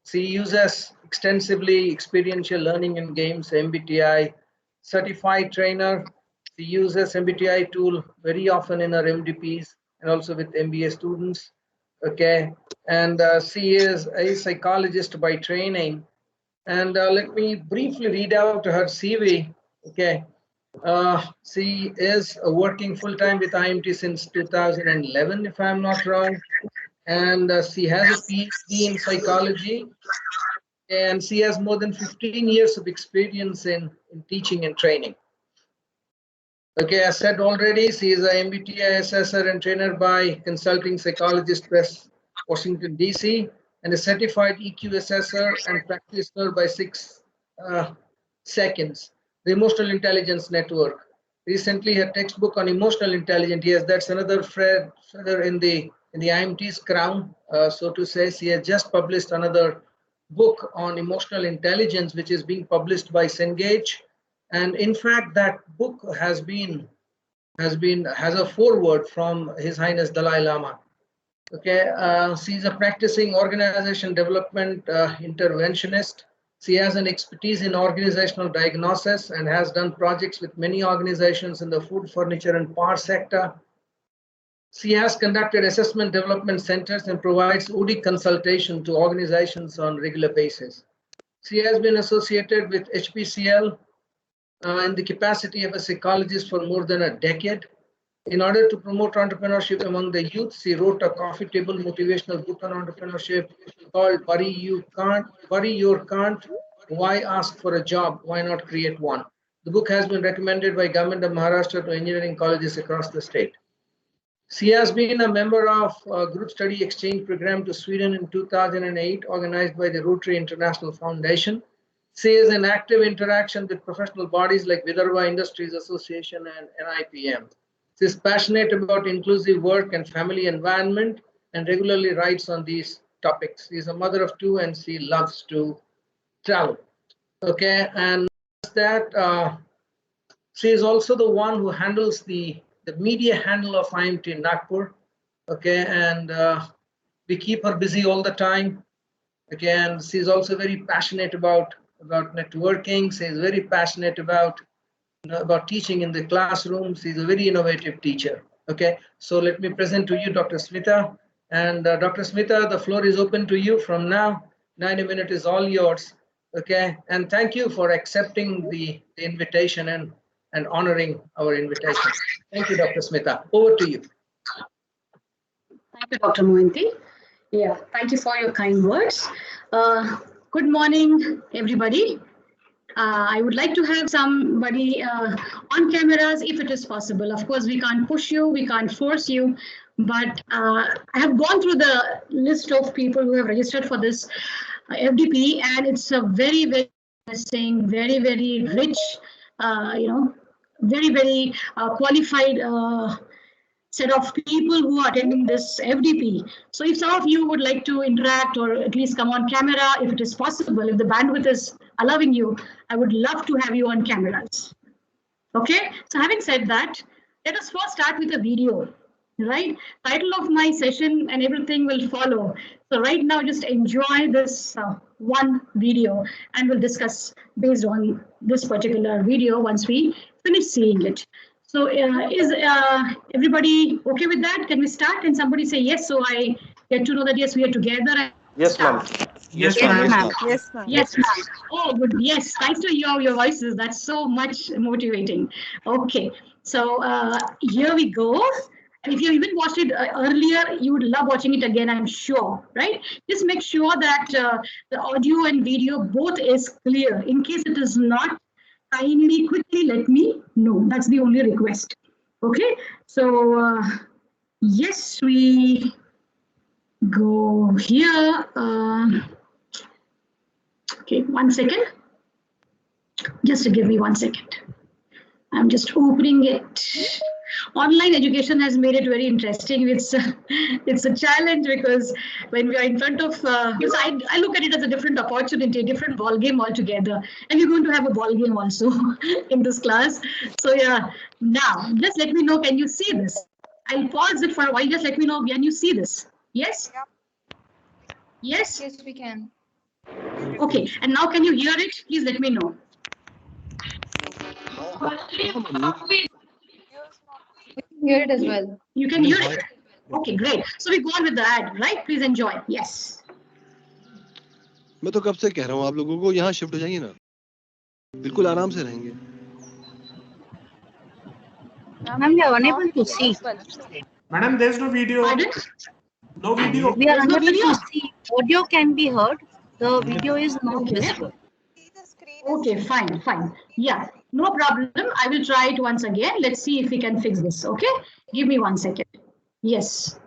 she uses extensively experiential learning in games, MBTI certified trainer. She uses MBTI tool very often in her MDPs and also with MBA students. Okay, and she is a psychologist by training. And let me briefly read out her CV. Okay, she is working full time with IMT since 2011, if I'm not wrong. And she has a PhD in psychology, and she has more than 15 years of experience in teaching and training. Okay, as said already, she is a MBTI assessor and trainer by Consulting Psychologist West Washington, DC, and a certified EQ assessor and practitioner by 6 Seconds, the Emotional Intelligence Network. Recently, her textbook on emotional intelligence, yes, that's another feather in the IMT's crown, so to say. She has just published another book on emotional intelligence, which is being published by Cengage. And in fact, that book has a foreword from His Highness Dalai Lama. Okay, she's a practicing organization development interventionist. She has an expertise in organizational diagnosis and has done projects with many organizations in the food, furniture, and power sector. She has conducted assessment development centers and provides OD consultation to organizations on regular basis. She has been associated with HPCL in the capacity of a psychologist for more than a decade. In order to promote entrepreneurship among the youth, she wrote a coffee table motivational book on entrepreneurship called Worry Your Can't, Why Ask for a Job, Why Not Create One. The book has been recommended by Government of Maharashtra to engineering colleges across the state. She has been a member of a group study exchange program to Sweden in 2008, organized by the Rotary International Foundation. She is in active interaction with professional bodies like Vidarbha Industries Association and NIPM. She is passionate about inclusive work and family environment and regularly writes on these topics. She is a mother of 2 and she loves to travel. Okay, and that she is also the one who handles the media handle of IMT Nagpur. Okay, and we keep her busy all the time. Okay, and she's also very passionate about networking. She's very passionate about teaching in the classroom. She's a very innovative teacher. Okay, so let me present to you Dr. Smita. And Dr. Smita, the floor is open to you from now. 90 minutes is all yours. Okay, and thank you for accepting the invitation and honoring our invitation. Thank you, Dr. Smita. Over to you. Thank you, Dr. Mohanty. Yeah, thank you for your kind words. Good morning, everybody. I would like to have somebody on cameras if it is possible. Of course, we can't push you, we can't force you, but I have gone through the list of people who have registered for this FDP, and it's a very, very interesting, very, very rich, very, very qualified set of people who are attending this FDP. So if some of you would like to interact or at least come on camera, if it is possible, if the bandwidth is allowing you, I would love to have you on cameras. Okay, so having said that, let us first start with a video, right? Title of my session and everything will follow. So right now, just enjoy this one video and we'll discuss based on this particular video once we finish seeing it. So is everybody okay with that? Can we start? And somebody say yes, so I get to know that yes, we are together. Yes, ma'am. Yes, ma'am. Yes, ma'am. Yes, ma'am. Oh, good. Yes, nice to hear your voices. That's so much motivating. Okay, so here we go. And if you even watched it earlier, you would love watching it again, I'm sure, right? Just make sure that the audio and video both is clear. In case it is not, kindly quickly let me know. That's the only request. Okay, so yes, we go here. Okay, 1 second. Just give me 1 second. I'm just opening it. Online education has made it very interesting. It's a challenge because when we are in front of, because I look at it as a different opportunity, a different ball game altogether. And we're going to have a ball game also in this class. So yeah, now just let me know, can you see this? I'll pause it for a while. Just let me know, can you see this? Yes? Yes? Yes, we can. Okay, and now can you hear it? Please let me know. We can hear it as well. You can hear it? Okay, great. So we go on with the ad, right? Please enjoy. Yes. मैं तो कब से कह रहा हूँ आप लोगों को यहाँ शिफ्ट हो जाइए ना, बिल्कुल आराम से रहेंगे। Ma'am, we are unable to see. Madam, there's no video. Pardon? No video. We are There's no unable video? to see. Audio can be heard. The video is not Okay. visible. Okay, fine, fine. Yeah, no problem. I will try it once again. Let's see if we can fix this. Okay, give me 1 second. Yes.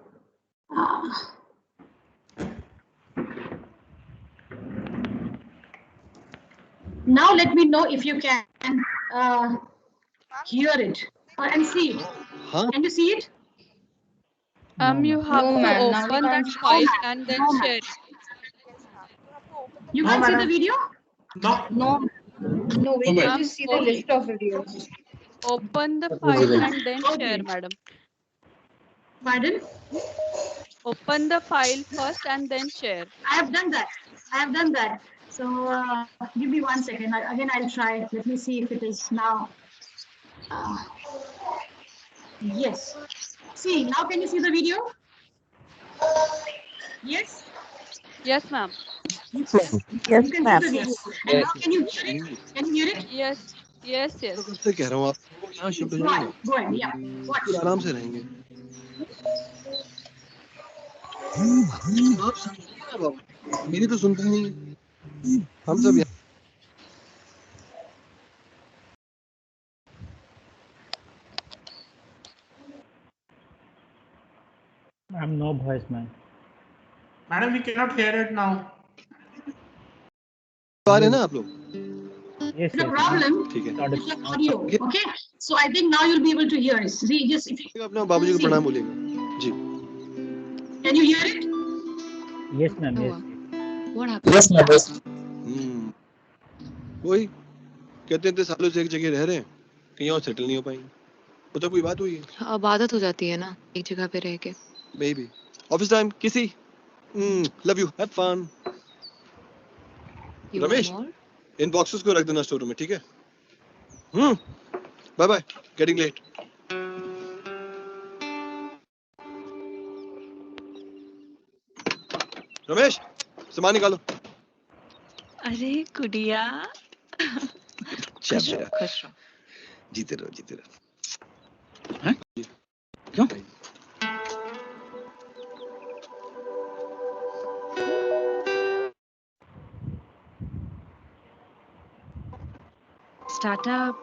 Now let me know if you can hear it and see it. हाँ Can you see it? You have No, to ma'am. Now we open that can't. file and then No, ma'am. share it. You No, can see the madam. video? No. No. No, we Ma'am, can just see the list of videos. open the file and then share, madam. Pardon? Open the file first and then share. I have done that. I have done that. So give me 1 second. Again, I'll try. Let me see if it is now. Yes. See, now can you see the video? Yes? Yes, ma'am. You can see the video. And now can you hear it? Can you hear it? Yes, yes, मैं yes. तो कब से कह रहा हूँ आप लोगों को यहाँ शिफ्ट हो Go जाइए on. ना, Go on. Yeah. Watch. बिल्कुल आराम से रहेंगे। आप सुनिए ना बाबू, मेरी तो सुनते ही नहीं है। हम सब यहाँ I'm no voice, man. Madam, we cannot hear it now. आ रहे हैं ना आप लोग? Yes, No yes. problem. ठीक है। It's like audio. Okay. So I think now you'll be able to hear it. See, just if you, अपना बाबूजी को प्रणाम बोलिएगा। जी। can you hear it? Yes, ma'am. Yes. What happened? Yes, ma'am. Yes. वही कहते हैं सालों से एक जगह रह रहे हैं, कहीं और सेटल नहीं हो पाएंगे। वो तो कोई बात हुई है। अब आदत हो जाती है ना एक जगह पे रह के। Maybe. Office time, kissy. Love you. Have fun. You Ramesh, want more? इन बॉक्सेस को रख देना स्टोर रूम में, ठीक है? Bye bye. Getting late. Ramesh, सामान निकालो. अरे गुड़िया। खुश रहो, खुश रहो। जीते रहो, जीते रहो. हैं? क्यों? स्टार्टअप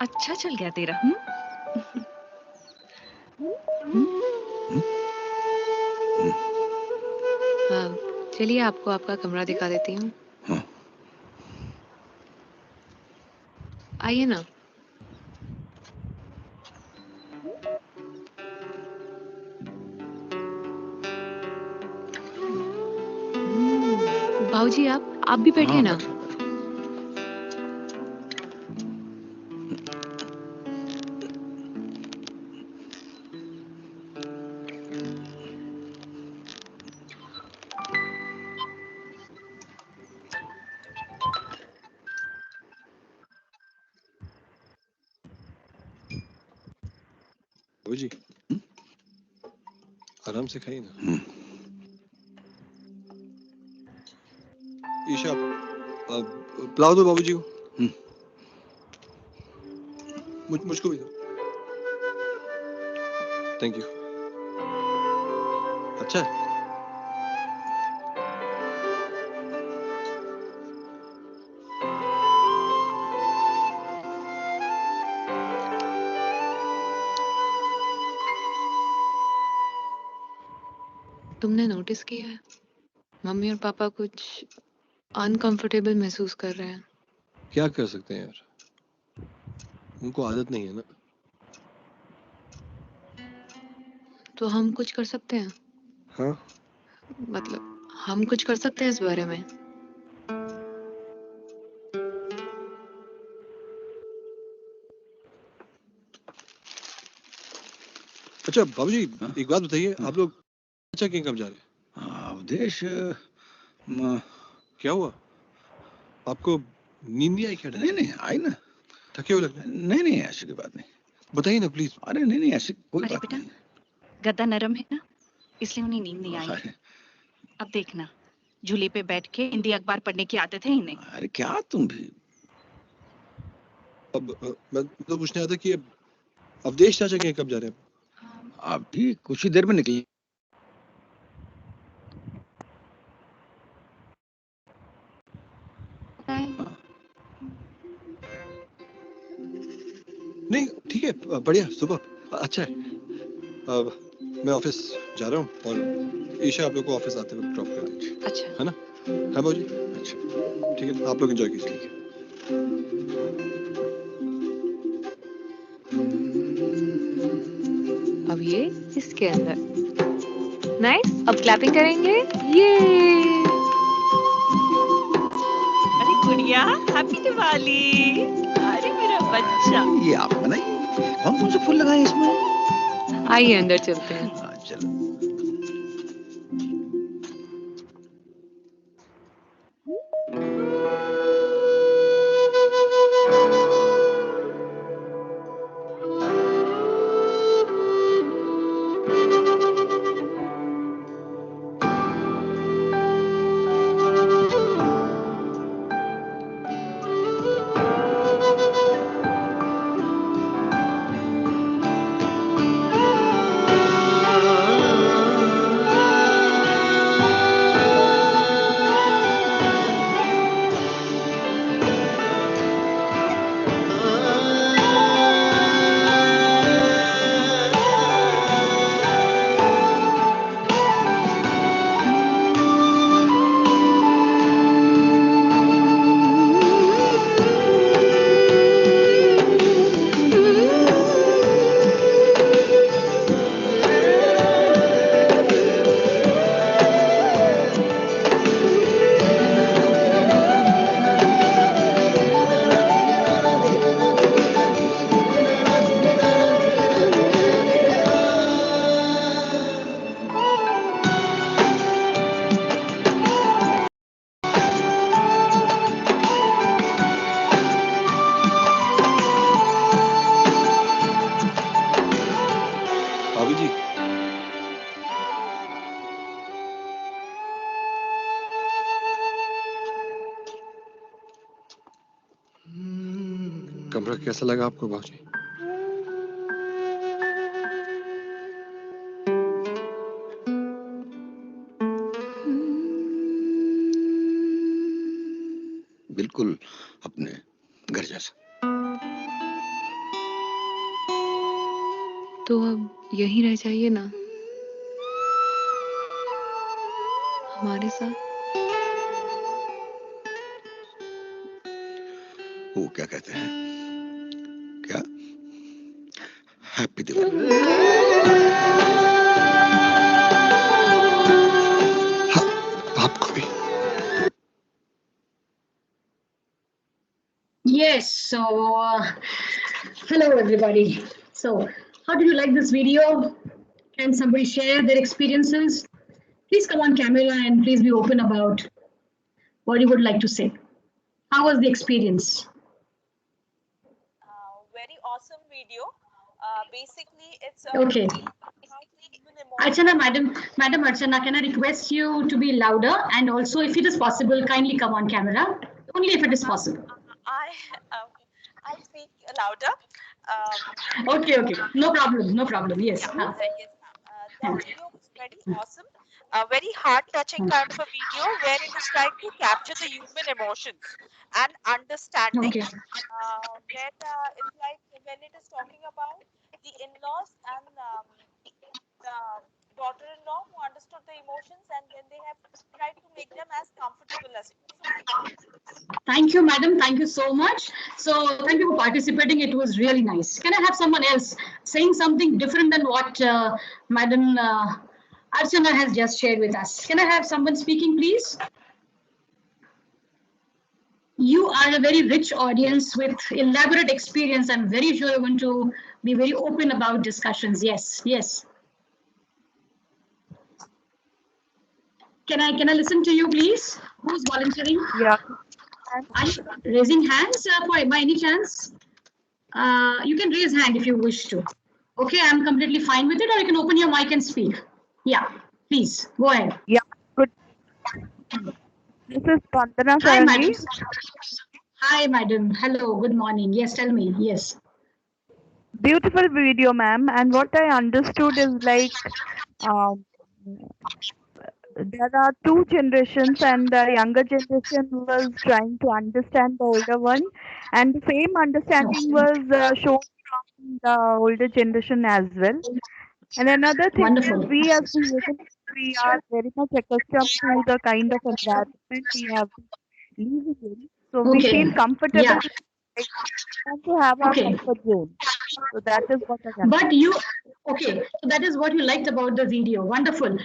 अच्छा चल गया तेरा। हाँ, चलिए आपको आपका कमरा दिखा देती हूँ। हाँ। आइए ना। भाऊजी आप भी बैठिए ना। बाबूजी, आराम से खाइए ना. ईशा, पुलाव दो बाबूजी को. मुझको भी दो. Thank you. अच्छा है. तुमने नोटिस किया है मम्मी और पापा कुछ अनकंफर्टेबल महसूस कर रहे हैं। क्या कर सकते हैं यार, उनको आदत नहीं है ना। तो हम कुछ कर सकते हैं? हाँ, मतलब हम कुछ कर सकते हैं इस बारे में? अच्छा बाबूजी, एक बात बताइए, आप लोग अच्छा कहीं कब जा रहे हैं? अवधेश क्या हुआ? आपको नींद नहीं आई क्या? नहीं नहीं आई ना। थके हुए लग रहे हैं। नहीं नहीं ऐसी कोई बात नहीं। बताइए ना प्लीज। अरे नहीं नहीं ऐसी कोई अरे बात बेटा, नहीं। गद्दा नरम है ना, इसलिए उन्हें नींद नहीं आई। अरे अब देखना, झूले पे बैठ के हिंदी अखबार पढ़ने की आदत है इन्हें। अरे क्या तुम भी। अब मैं तो पूछने आया था कि अवधेश चाचा के कब जा रहे हैं? अभी कुछ ही देर में निकले। नहीं ठीक है, बढ़िया, सुबह अच्छा है। अब मैं ऑफिस जा रहा हूँ और ईशा आप लोग को ऑफिस आते वक्त ड्रॉप कर दीजिए। अच्छा है ना? है बाबूजी? अच्छा ठीक है, आप लोग एंजॉय कीजिए। अब ये इसके अंदर। नाइस, अब क्लैपिंग करेंगे। ये अरे गुड़िया, हैप्पी दिवाली। अरे मेरा बच्चा। ये आप बनाइए। कौन से फूल लगाए इसमें? आइए अंदर चलते हैं। चलो। भाभी जी, कमरा कैसा लगा आपको भाजी? बिल्कुल अपने घर जैसा। तो अब यहीं रह जाइए ना हमारे साथ। वो क्या कहते हैं, क्या हैप्पी दिवाली। हाँ, आपको भी। Yes, so hello everybody. So how did you like this video? Can somebody share their experiences? Please come on camera and please be open about what you would like to say. How was the experience? Very awesome video. Basically, it's Okay. human emotion. Archana, Madam Archana, can I request you to be louder and also if it is possible, kindly come on camera, only if it is possible. I'll speak louder. Okay, no problem, yes. Yes, ma'am. That video was very awesome. A very heart-touching kind of a video where it is trying to capture the human emotions and understanding. Okay. Where it's like when it is talking about the in-laws and the daughter-in-law who understood the emotions and then they have tried to make them as comfortable as possible. Thank you, madam. Thank you so much. So thank you for participating. It was really nice. Can I have someone else saying something different than what Madam Archana has just shared with us? Can I have someone speaking, please? You are a very rich audience with elaborate experience. I'm very sure you're going to be very open about discussions. Yes. Can I listen to you, please? Who's volunteering? Yeah. Are you raising hands by any chance? You can raise hand if you wish to. Okay, I'm completely fine with it, or you can open your mic and speak. Yeah, please go ahead. Yeah. Good. This is Vandana Hi, madam. Sarangi. Hi, madam. Hello. Good morning. Yes, tell me. Yes. Beautiful video, ma'am. And what I understood is like um, there are two generations, and the younger generation was trying to understand the older one, and the same understanding was shown from the older generation as well. And another thing Wonderful. is, we as the youth, we are very much accustomed to the kind of environment we have been living in. So we Okay. feel comfortable, Yeah. like, want to have our Okay. comfort zone. So that is what I understand. But you, okay, so that is what you liked about the video. Wonderful.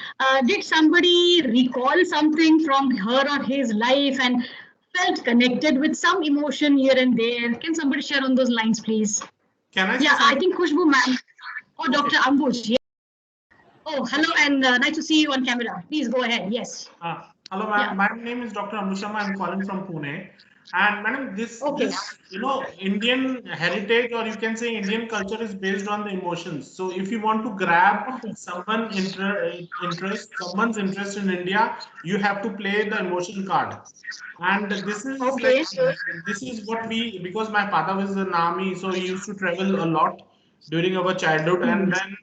Did somebody recall something from her or his life and felt connected with some emotion here and there? Can somebody share on those lines, please? Can I say Yeah, I something? think Khushbu ma'am or Dr. Ambuj. Yeah. Oh, hello, and nice to see you on camera. Please go ahead. Yes. Hello, ma'am. My name is Dr. Anushama. I'm calling from Pune. And madam, this Indian heritage, or you can say Indian culture, is based on the emotions. So if you want to grab someone's interest in India, you have to play the emotion card. And this is like this is what we, because my father was in army, so he used to travel a lot during our childhood, and then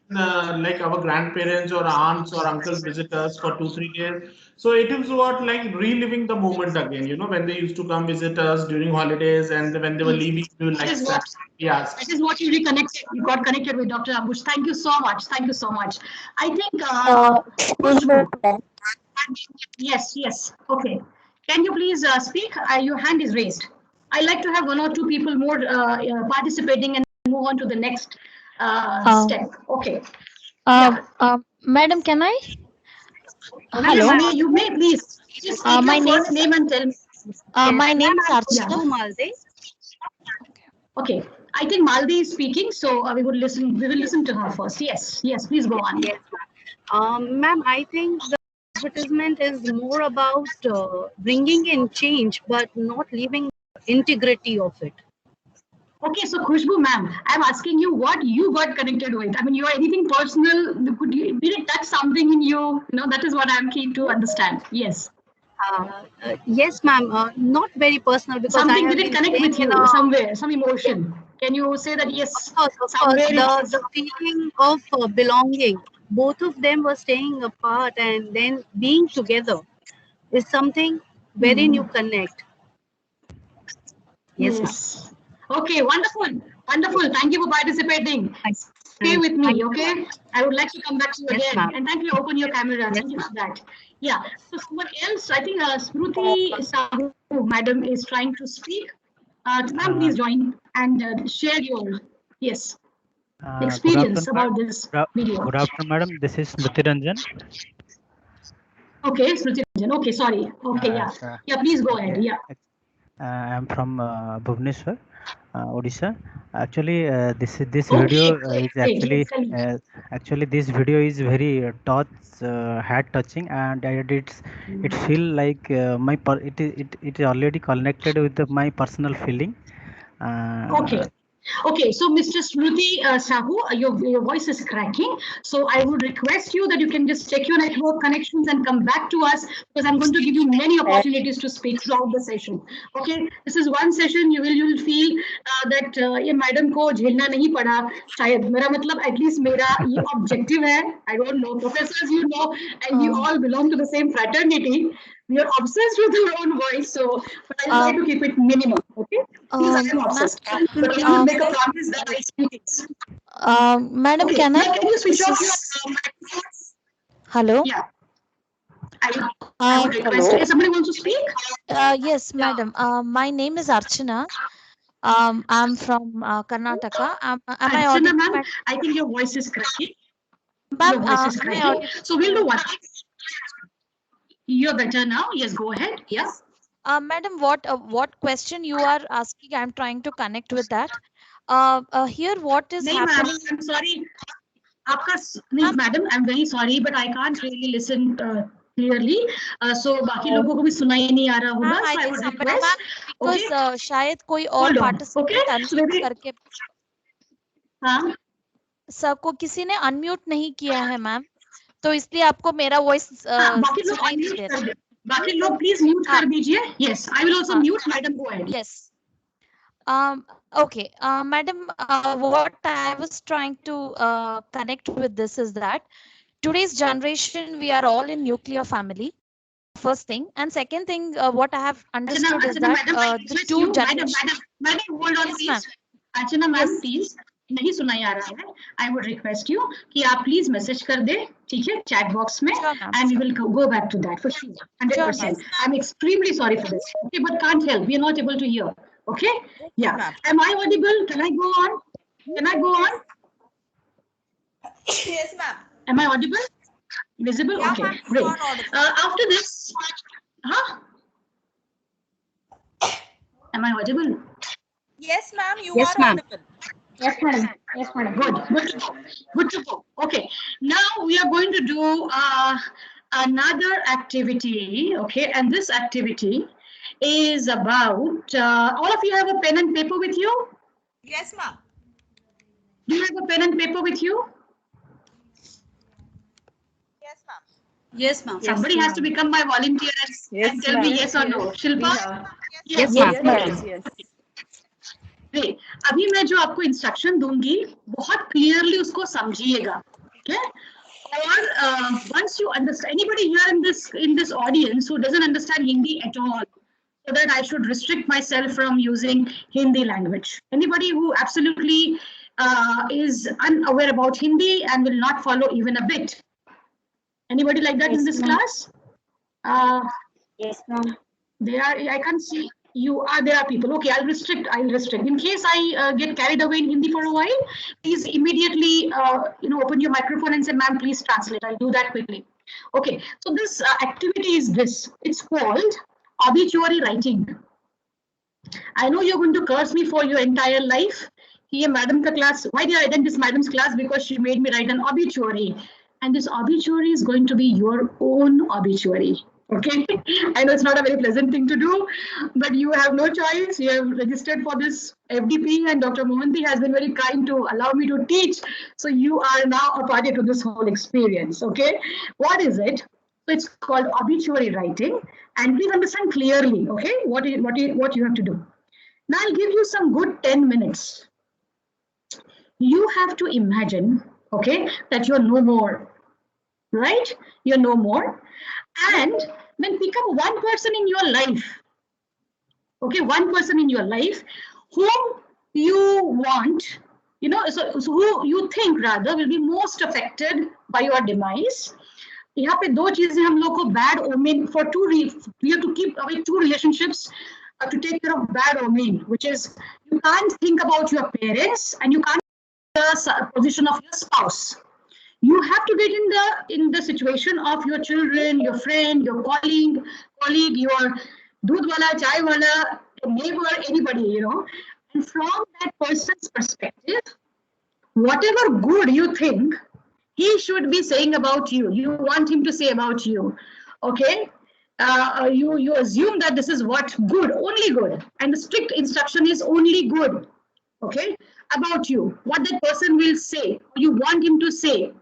like our grandparents or aunts or uncles visit us for 2-3 days. So it is what like reliving the moment again, when they used to come visit us during holidays, and when they were leaving, we would like yes. That is what you reconnected. You got connected with Dr. Ambush. Thank you so much. Thank you so much. I think Khushbu. Yes. Okay. Can you please speak? Your hand is raised. I like to have one or two people more participating and move on to the next step. Okay. Madam, can I? Hello. You may please. Just state your first name and tell me. My name is Archana. Okay. I think Maldi is speaking, so we will listen to her first. Yes. Please go on. Yes, ma'am. I think the advertisement is more about bringing in change, but not leaving the integrity of it. Okay, so Khushbu ma'am, I'm asking you what you got connected with. I mean, you are anything personal? Did it touch something in you? That is what I'm keen to understand. Yes. Yes, ma'am. Not very personal, because something did it connect with you somewhere, some emotion. Can you say that? Yes. Of course, the feeling of belonging. Both of them were staying apart, and then being together is something very new connect. Yes. Okay, wonderful. Thank you for participating. Stay with me, okay? I would like to come back to you again. And thank you for opening your camera. Thank you for that. Yeah. So someone else, I think Smruti Sahu, madam, is trying to speak. Ma'am, please join and share your experience about this video. Good afternoon, madam. This is Smriti Ranjan. Okay, Smriti Ranjan. Okay, sorry. Okay, yeah, please go ahead. Yeah. I'm from Bhubaneswar, Odisha. Actually, this video is actually this video is very heart touching, and it feel like it is already connected with my personal feeling. Okay, so Mr. Smruti Sahu, your voice is cracking. So I would request you that you can just check your network connections and come back to us, because I'm going to give you many opportunities to speak throughout the session. Okay, this is one session you will feel that ये madam को झेलना नहीं पड़ा शायद. मेरा मतलब at least मेरा ये objective है. I don't know, professors, and you all belong to the same fraternity. We are obsessed with our own voice, so but I'll try to keep it minimum. Okay, please, I am obsessed. But I will make a promise that I speak it. Madam, can I? Can you switch off your microphones? Hello. Yeah. I would request. If somebody wants to speak? Yes, madam. My name is Archana. I'm from Karnataka. Am I audible? Ma'am, I think your voice is cracking. Ma'am, your voice is cracking. So we'll do one. You're better now. Yes, go ahead. Yes. Madam, what question you are asking? I'm trying to connect with that. Here, what is happening? I'm sorry. Madam, I'm very sorry, but I can't really listen clearly. So बाकी लोगों को भी सुनाई नहीं आ रहा होगा. I So I think would somebody, request. because Okay. शायद कोई और Hold on. participant Okay. So unmute maybe. करके हाँ. सर को किसी ने अनम्यूट नहीं किया है मैम, तो इसलिए आपको मेरा वॉइस बाकी लोग सुनाई नहीं unmute दे कर रहा. दे. बाकी लोग please mute कर दीजिए. Yes, I will also mute. Madam, go ahead. Yes. Okay, madam, what I was trying to connect with this is that today's generation, we are all in nuclear family. First thing, and second thing, what I have understood is that the two generations. Madam, hold on, Yes, please. ma'am. Archana, ma'am, Yes. please. नहीं सुनाई आ रहा है. I would request you कि आप please message कर दे, ठीक है, chat box में, and we will go back to that for sure, 100%. I'm extremely sorry for this. Okay, but can't help. We are not able to hear. Okay? Yeah. Am I audible? Can I go on? Can I go on? Yes, ma'am. Am I audible? Visible? Yeah, Okay, ma'am, you great. are audible. After this, huh? Am I audible? Yes, ma'am, you Yes, are ma'am. audible. Yes, madam. Yes, madam. Good to go. Good to go. Okay. Now we are going to do another activity. Okay, and this activity is about. All of you have a pen and paper with you? Yes, ma'am. Do you have a pen and paper with you? Yes, ma'am. Yes, ma'am. Somebody has to become my volunteer and tell me yes or no. Shilpa? Yes, ma'am. Great. अभी मैं जो आपको instruction दूंगी बहुत clearly उसको समझिएगा, ठीक है? और once you understand, anybody here in this audience who doesn't understand Hindi at all, so that I should restrict myself from using Hindi language. Anybody who absolutely is unaware about Hindi and will not follow even a bit. Anybody like that in this class? Yes, ma'am. I can't see. There are people. Okay, I'll restrict. In case I get carried away in Hindi for a while, please immediately, open your microphone and say, ma'am, please translate. I'll do that quickly. Okay, so this activity is this. It's called obituary writing. I know you're going to curse me for your entire life. Here, madam ka class. Why did I attend this madam's class? Because she made me write an obituary. And this obituary is going to be your own obituary. Okay, I know it's not a very pleasant thing to do, but you have no choice. You have registered for this FDP, and Dr. Mohanty has been very kind to allow me to teach. So you are now a party to this whole experience. Okay, what is it? So it's called obituary writing, and please understand clearly. Okay, what you have to do. Now I'll give you some good 10 minutes. You have to imagine, okay, that you're no more, right? You're no more. And then pick up one person in your life, okay, one person in your life whom you want, so who you think rather will be most affected by your demise. यहाँ पे दो चीजें हम लोग को bad omen for we have to keep away two relationships to take care of bad omen, which is you can't think about your parents and you can't the position of your spouse. You have to get in the situation of your children, your friend, your colleague, your doodh wala, chai wala, neighbor, anybody, And from that person's perspective, whatever good you think he should be saying about you, you want him to say about you, okay? You assume that this is what good, only good, and the strict instruction is only good, okay, about you. What that person will say, you want him to say,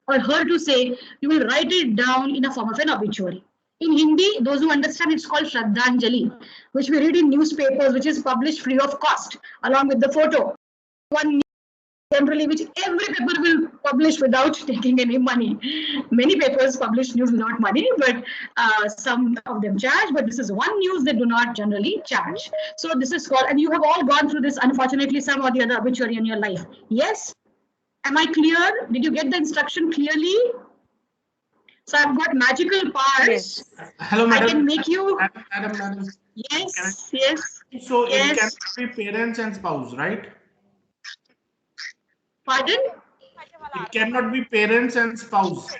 or her to say, you will write it down in a form of an obituary. In Hindi, those who understand, it's called Shraddhanjali, which we read in newspapers, which is published free of cost, along with the photo. One generally, which every paper will publish without taking any money. Many papers publish news without money, but some of them charge. But this is one news they do not generally charge. So this is called, and you have all gone through this, unfortunately, some or the other obituary in your life. Yes? Am I clear? Did you get the instruction clearly? So I've got magical powers. Yes. Hello, madam. I can make you. Madam. Yes. So yes. It can be parents and spouse, right? Pardon? It cannot be parents and spouse.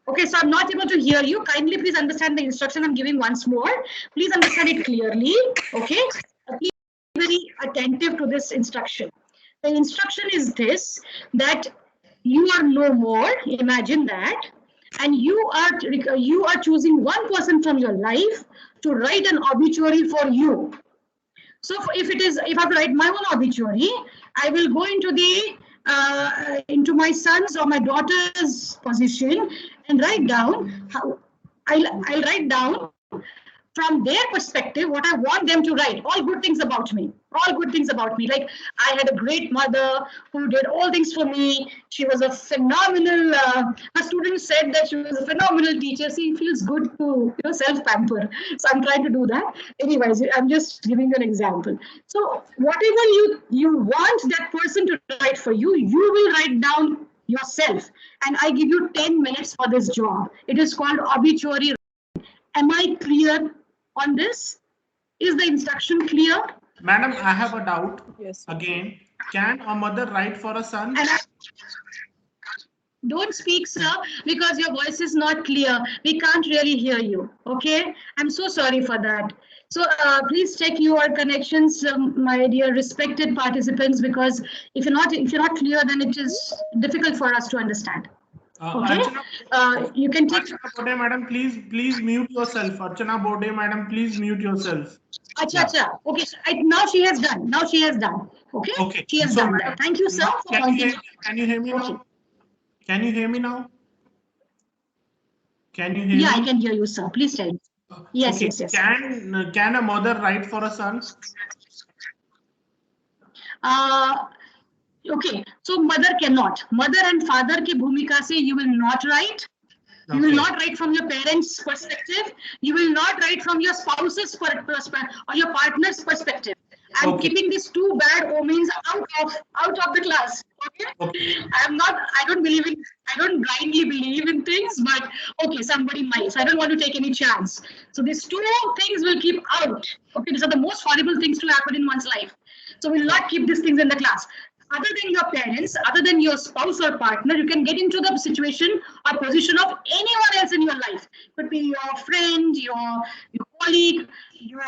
Okay, so I'm not able to hear you. Kindly please understand the instruction I'm giving once more. Please understand it clearly. Okay. Please be very attentive to this instruction. The instruction is this, that you are no more, imagine that, and you are choosing one person from your life to write an obituary for you. So if I have to write my own obituary, I will go into my son's or my daughter's position and write down how I'll write down from their perspective what I want them to write. All good things about me. All good things about me. Like I had a great mother who did all things for me. She was a phenomenal. Her students said that she was a phenomenal teacher. See, it feels good to self pamper. So I'm trying to do that. Anyways, I'm just giving you an example. So whatever you want that person to write for you, you will write down yourself. And I give you 10 minutes for this job. It is called obituary. Am I clear on this? Is the instruction clear? Madam, I have a doubt. Yes. Again, can a mother write for a son? Don't speak, sir, because your voice is not clear. We can't really hear you. Okay? I'm so sorry for that. So please check your connections, my dear respected participants, because if you're not clear, then it is difficult for us to understand. Okay, you can take. Archana Bode, madam, please mute yourself. Archana Bode, madam, please mute yourself. Acha. Okay, so now she has done. Now she has done. Okay. Okay. She has done that. Thank you, sir. Can you hear me now? Can you hear me now? Can you hear me? Yeah, I can hear you, sir. Please tell me. Yes, okay. yes. Can a mother write for a son? Okay, so mother cannot. Mother and father ki bhumika se you will not write. You will not write from your parents' perspective. You will not write from your spouse's perspective or your partner's perspective. I'm keeping these two bad omens out of the class. Okay? I don't blindly believe in things, but okay, somebody might. So I don't want to take any chance. So these two things will keep out. Okay, these are the most horrible things to happen in one's life. So we'll not keep these things in the class. Other than your parents, other than your spouse or partner, you can get into the situation or position of anyone else in your life. Could be your friend, your colleague, your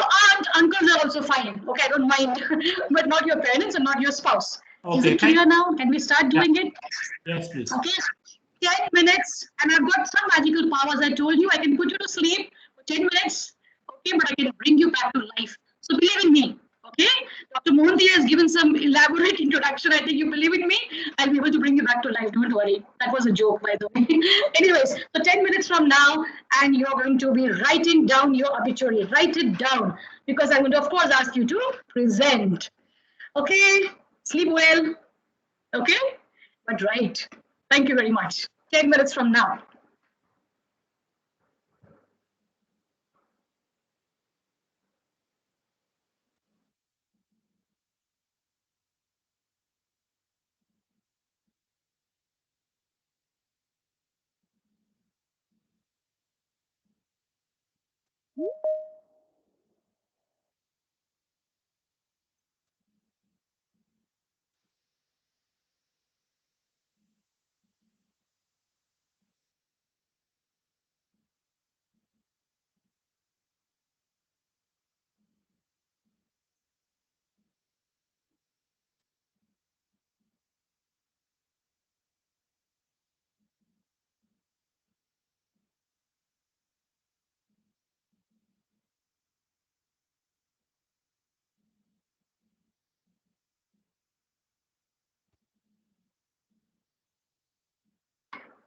aunt, uncles are also fine. Okay, I don't mind, but not your parents and not your spouse. Okay, is it clear now? Can we start doing it? Yes, please. Okay, 10 minutes, and I've got some magical powers. I told you I can put you to sleep for 10 minutes. Okay, but I can bring you back to life. So believe in me. Okay, Dr. Mohanty has given some elaborate introduction. I think you believe in me. I'll be able to bring you back to life. Don't worry. That was a joke, by the way. Anyways, so 10 minutes from now, and you're going to be writing down your obituary. Write it down, because I'm going to, of course, ask you to present. Okay, sleep well. Okay, but right. Thank you very much. 10 minutes from now.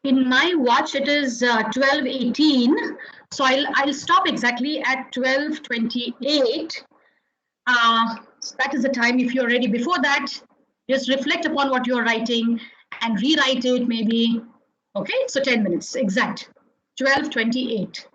In my watch, it is 12:18. So I'll stop exactly at 12:28. So that is the time. If you're ready before that, just reflect upon what you're writing and rewrite it maybe. Okay, so 10 minutes exact. 12:28.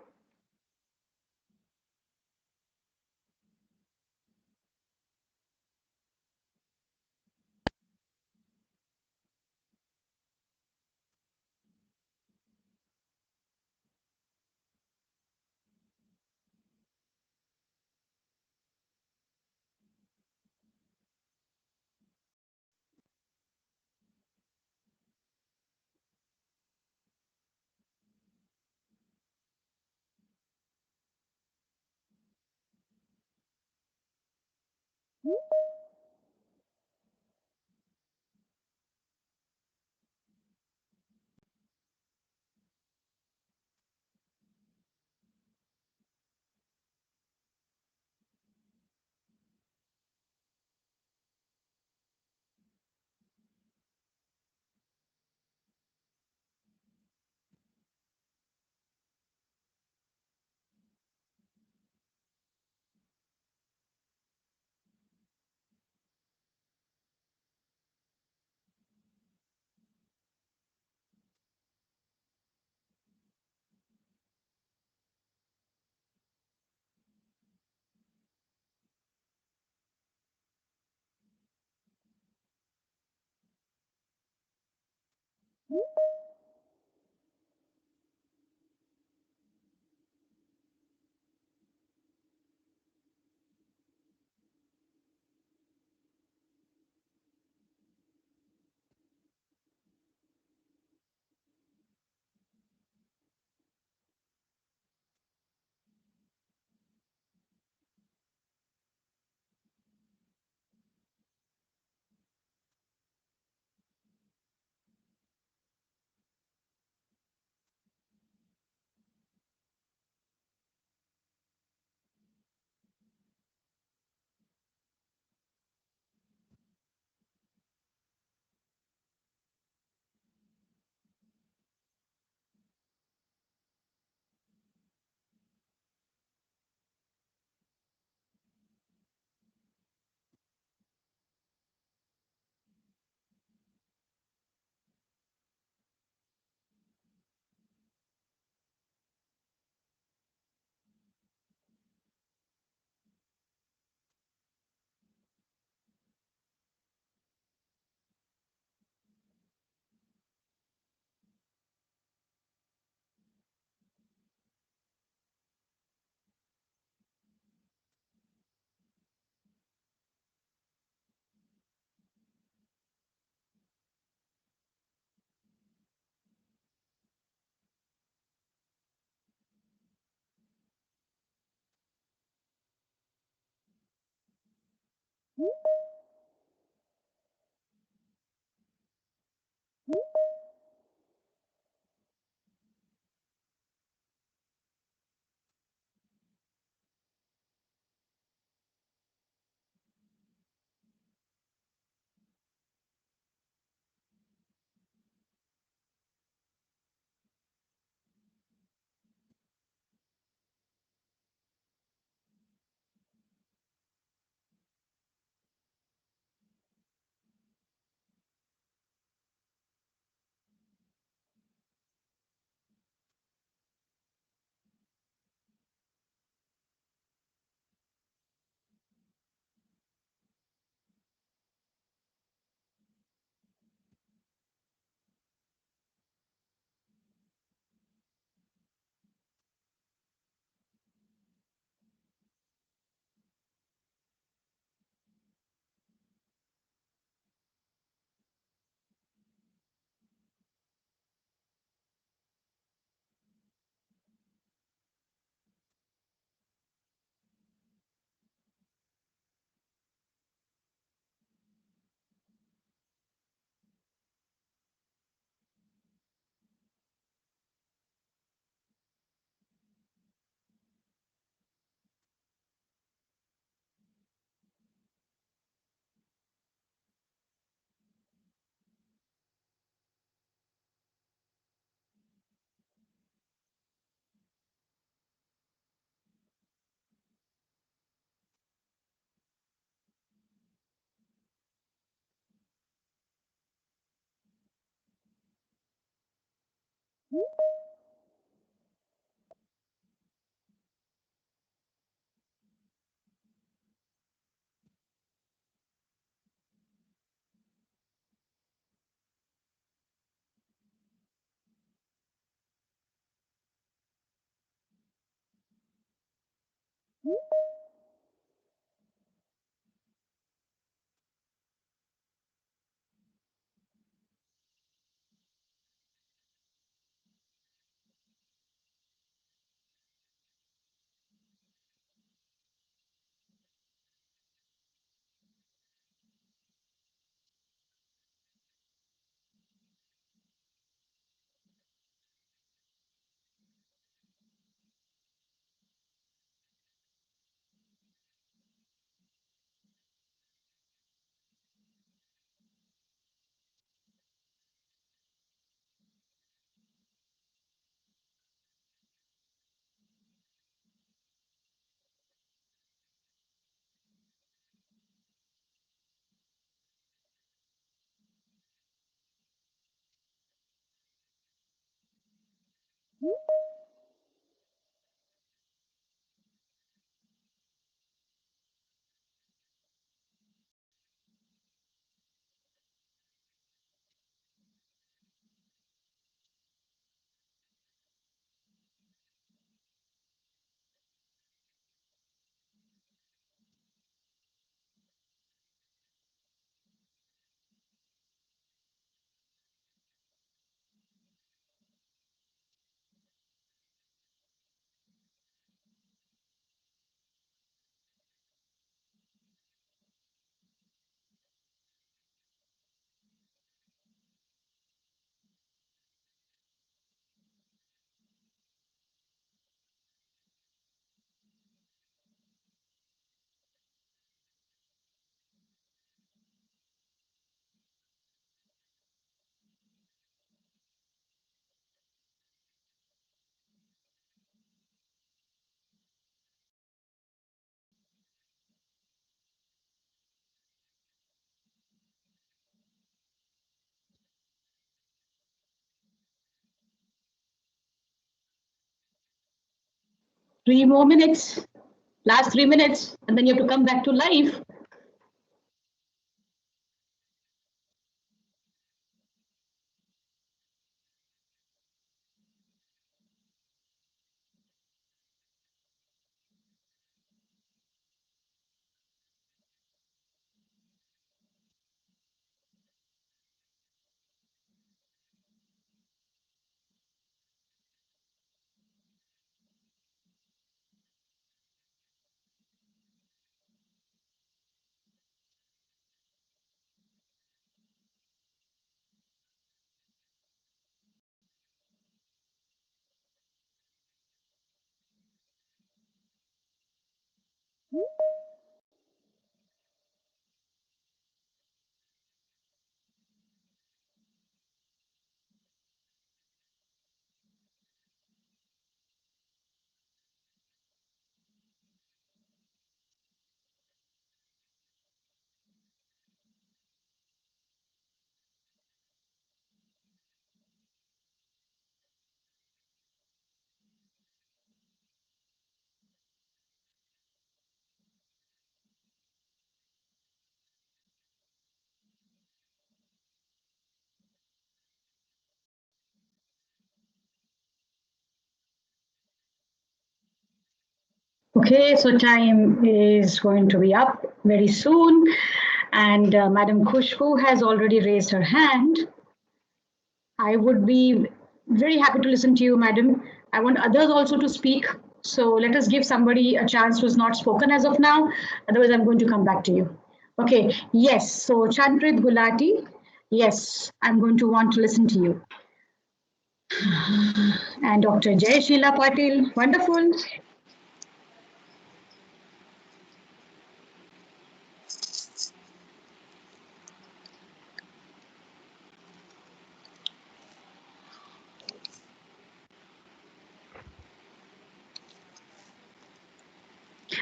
3 more minutes. Last 3 minutes, and then you have to come back to life. Okay, so time is going to be up very soon. And Madam Khushbu has already raised her hand. I would be very happy to listen to you, Madam. I want others also to speak. So let us give somebody a chance who's not spoken as of now. Otherwise, I'm going to come back to you. Okay, yes. So Chanpreet Gulati, yes, I'm going to want to listen to you. And Dr. Jay Sheila Patil, wonderful.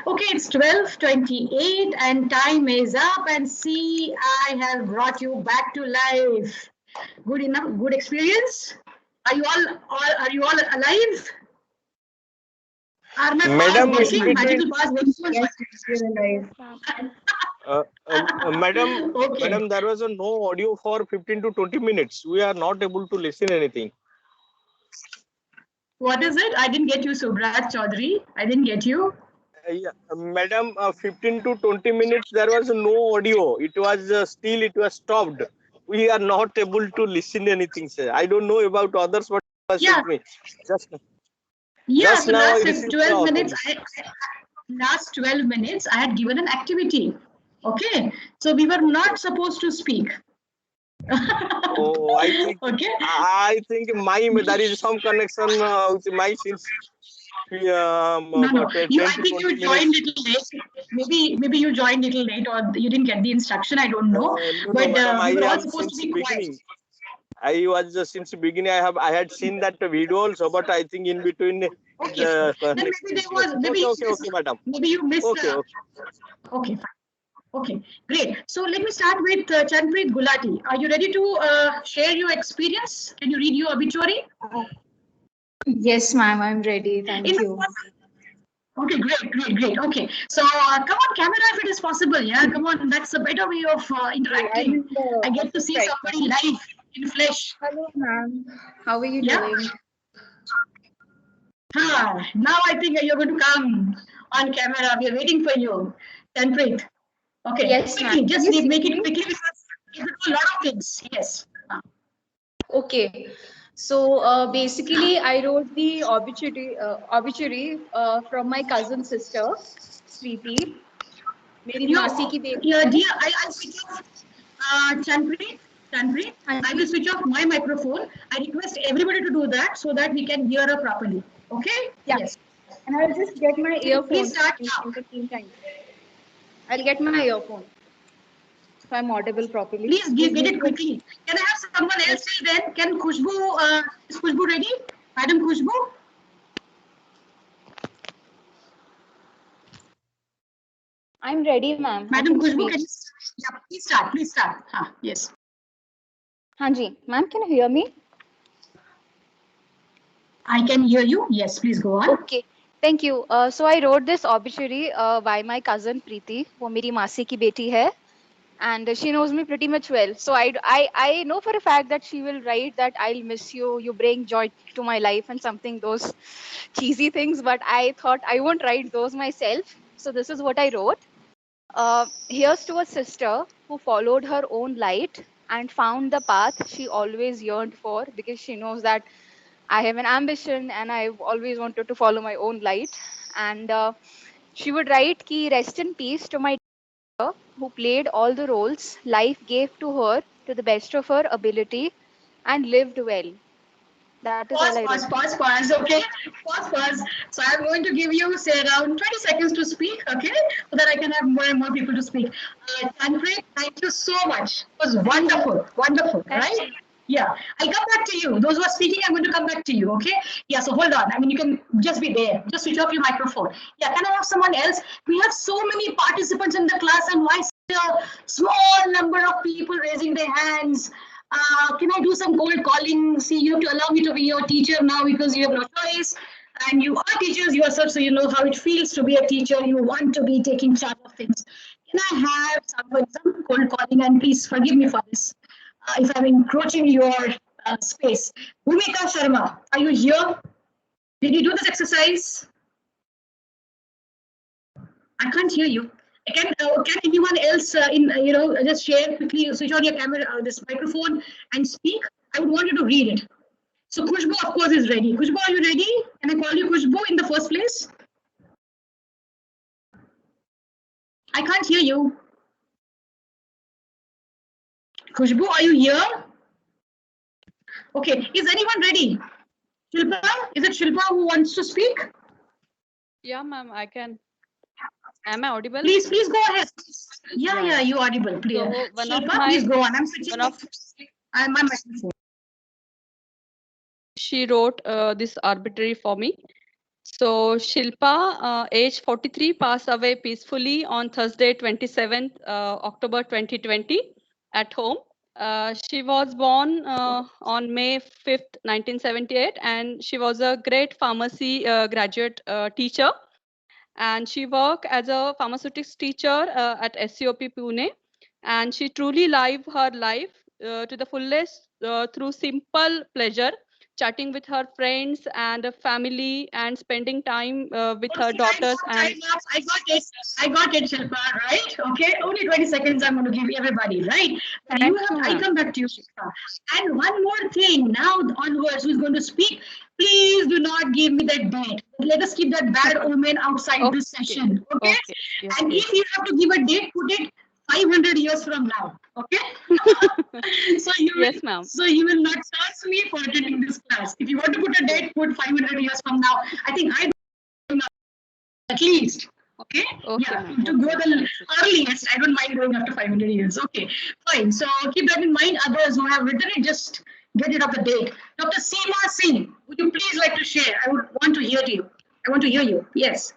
Okay, it's 12:28 and time is up, and see, I have brought you back to life. Good enough, good experience. Are you all alive? Are my Madam, pass working? in Magical between, pass working? Yes, you're alive. madam, Okay. madam, there was no audio for 15 to 20 minutes. We are not able to listen anything. What is it? I didn't get you, Subrat Chaudhary. I didn't get you. Yeah, madam, 15 to 20 minutes, there was no audio. It was still, it was stopped. We are not able to listen anything, sir. I don't know about others, but it was Yeah. with me. Just, Yeah, just so now I last received 12 the minutes, audio. last 12 minutes, I had given an activity. Okay, so we were not supposed to speak. Oh, Okay. I think there is some connection with my since No, 10 I to think 20 you joined minutes. little late. Maybe you joined little late, or you didn't get the instruction. I don't know. No, But madam, I we were all am supposed to since be quiet. beginning. I was since beginning. I had seen that video also, but I think in between Okay, the then maybe there was okay, madam. maybe you missed. Okay. Okay, fine. Okay, great. So let me start with Chanpreet Gulati. Are you ready to share your experience? Can you read your obituary? Yes, ma'am, I'm ready. Thank you. Okay, great. Okay, so come on camera if it is possible. Yeah, come on. That's a better way of interacting. I get to see somebody live in flesh. Hello, ma'am. How are you Yeah. doing? Now I think you're going to come on camera. We are waiting for you, Chanpreet. Okay, Yes, quickly, ma'am. just Can you make see it me? quickly because you do a lot of things. Yes. Okay. So basically, I wrote the obituary from my cousin sister, Sweetie. मेरी मासी की बेटी Yeah, है. dear, I'll switch off. Chanpreet, I will switch off my microphone. I request everybody to do that so that we can hear her properly. Okay? Yeah. Yes. And I'll just get my earphone. Please start now. In the meantime. I'll get my earphone. If I'm audible properly. Please get it quickly. Can I have someone else till then? Can Khushbu, is Khushbu ready? Madam Khushbu? I'm ready, ma'am. Madam Khushbu, can you? Yeah, please start. Yes. Hanji, ma'am, can you hear me? I can hear you. Yes, please go on. Okay. Thank you. So I wrote this obituary by my cousin Preeti, वो मेरी मासी की बेटी है, and she knows me pretty much well. So I know for a fact that she will write that I'll miss you, you bring joy to my life, and something those cheesy things. But I thought I won't write those myself. So this is what I wrote. Here's to a sister who followed her own light and found the path she always yearned for, because she knows that I have an ambition and I've always wanted to follow my own light. And she would write, "Ki rest in peace to my daughter who played all the roles life gave to her to the best of her ability and lived well." That is all I wrote. Pause. Okay. Pause. So I'm going to give you, say, around 20 seconds to speak, okay? So that I can have more and more people to speak. Tanpreet, thank you so much. It was wonderful. Wonderful, right? Yeah. I'll come back to you. Those who are speaking, I'm going to come back to you, okay? Yeah, so hold on. I mean, you can just be there. Just switch off your microphone. Yeah, can I have someone else? We have so many participants in the class, and why such a small number of people raising their hands? Can I do some cold calling? See, you have to allow me to be your teacher now because you have no choice. And you are teachers yourself, so you know how it feels to be a teacher. You want to be taking charge of things. Can I have some cold calling? And please forgive me for this if I'm encroaching your space. Bhumika Sharma, are you here? Did you do this exercise? I can't hear you. Can anyone else just share quickly, switch on your camera, this microphone, and speak? I would want you to read it. So Khushbu, of course, is ready. Khushbu, are you ready? Can I call you Khushbu in the first place? I can't hear you. Khushbu, are you here? Okay, is anyone ready? Shilpa, is it Shilpa who wants to speak? Yeah, ma'am, I can. Am I audible? Please go ahead. Yeah, you audible. Please. So Shilpa, please go on. I'm switching off my microphone. She wrote this arbitrary for me. So Shilpa, age 43, passed away peacefully on Thursday, 27th October 2020 at home. She was born on May 5th, 1978, and she was a great pharmacy graduate teacher. And she worked as a pharmaceutics teacher at SCOP Pune. And she truly lived her life to the fullest through simple pleasure, chatting with her friends and family, and spending time with her daughters. And I got it, Shilpa, right? Okay, only 20 seconds I'm going to give everybody, right? But I'll come back to you, Shilpa. And one more thing, now onwards, who's going to speak, please do not give me that bad. Let us keep that bad omen outside this session, okay? Yes, and if you have to give a date, put it 500 years from now, okay? So you will not charge me for attending this class. If you want to put a date, put 500 years from now. I think at least. Okay? Yeah, to go the earliest, I don't mind going after 500 years. Okay, fine. So keep that in mind. Others who have written it, just get it up the date. Dr. Seema Singh, would you please like to share? I would want to hear you. I want to hear you. Yes.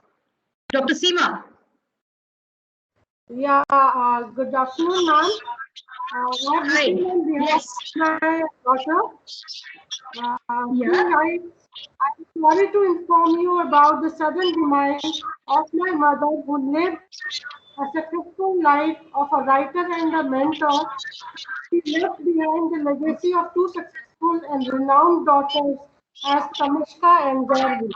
Dr. Seema. Yeah, good afternoon, ma'am. Hi. Yes. My daughter. She writes, I'm sorry to inform you about the sudden demise of my mother, who lived a successful life of a writer and a mentor. She left behind the legacy of two successful and renowned daughters as Kamishka and Gauri.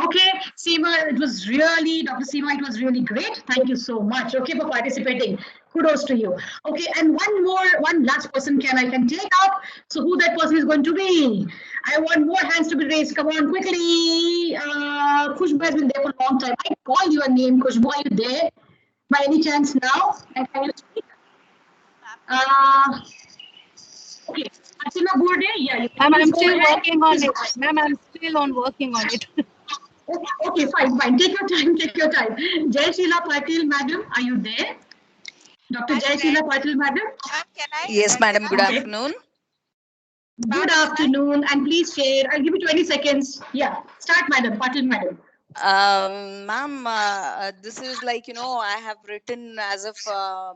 Okay, Seema, it was really, Dr. Seema, it was really great. Thank you so much, okay, for participating. Kudos to you. Okay, and one last person I can take up. So who that person is going to be? I want more hands to be raised. Come on, quickly. Khushbu has been there for a long time. I call your name, Khushbu. Are you there? By any chance now? And can you speak? Okay, Asima Burde, yeah. I'm still working on it. Ma'am, I'm still working on it. Okay, fine. Take your time. Jai Sheila Patil, madam, are you there? Dr. Jai Sheila Patil, madam? Yes, madam. Good afternoon. Good afternoon, and please share. I'll give you 20 seconds. Yeah, start, madam. Patil, madam. Ma'am, this is like, I have written as if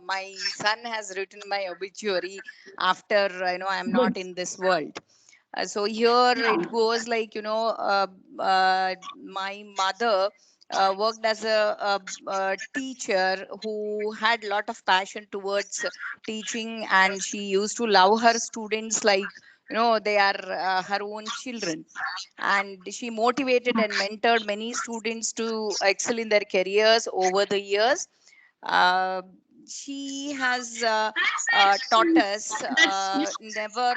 my son has written my obituary after, I'm not in this world. So here it goes like, my mother worked as a teacher who had a lot of passion towards teaching, and she used to love her students like, they are her own children. And she motivated and mentored many students to excel in their careers over the years. uh, she has taught us never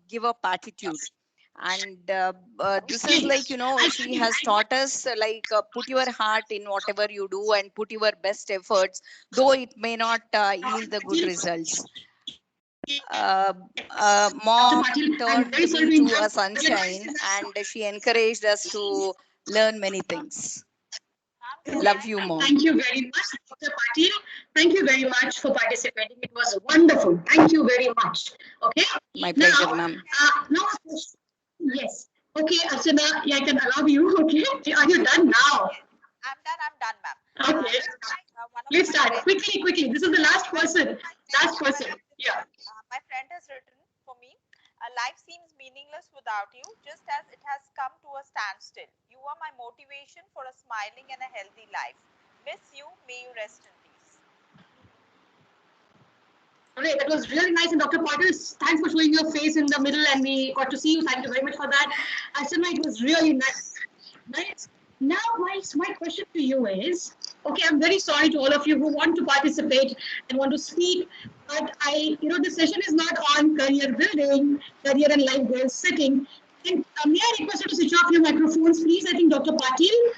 give up attitude. And this is like, she has taught us like, put your heart in whatever you do and put your best efforts, though it may not yield the good results. Mom turned me to a sunshine, and she encouraged us to learn many things. Love you, Mom. Thank you very much, Dr. Patil. Thank you very much for participating. It was wonderful. Thank you very much. Okay. My pleasure, ma'am. Now, yes. Okay, Archana, yeah, I can allow you. Okay. Are you done now? I'm done, ma'am. Okay. Let's start quickly. This is the last person. Yeah. My friend has written for me, life seems meaningless without you, just as it has come to a standstill. You are my motivation for a smiling and a healthy life. Miss you, may you rest in peace. Great, that was really nice. And Dr. Patil, thanks for showing your face in the middle, and we got to see you. Thank you very much for that. Archana, it was really nice. Now, my question to you is, okay, I'm very sorry to all of you who want to participate and want to speak, but the session is not on career building, career and life goal setting. And may I request you to switch off your microphones, please? I think Dr. Patil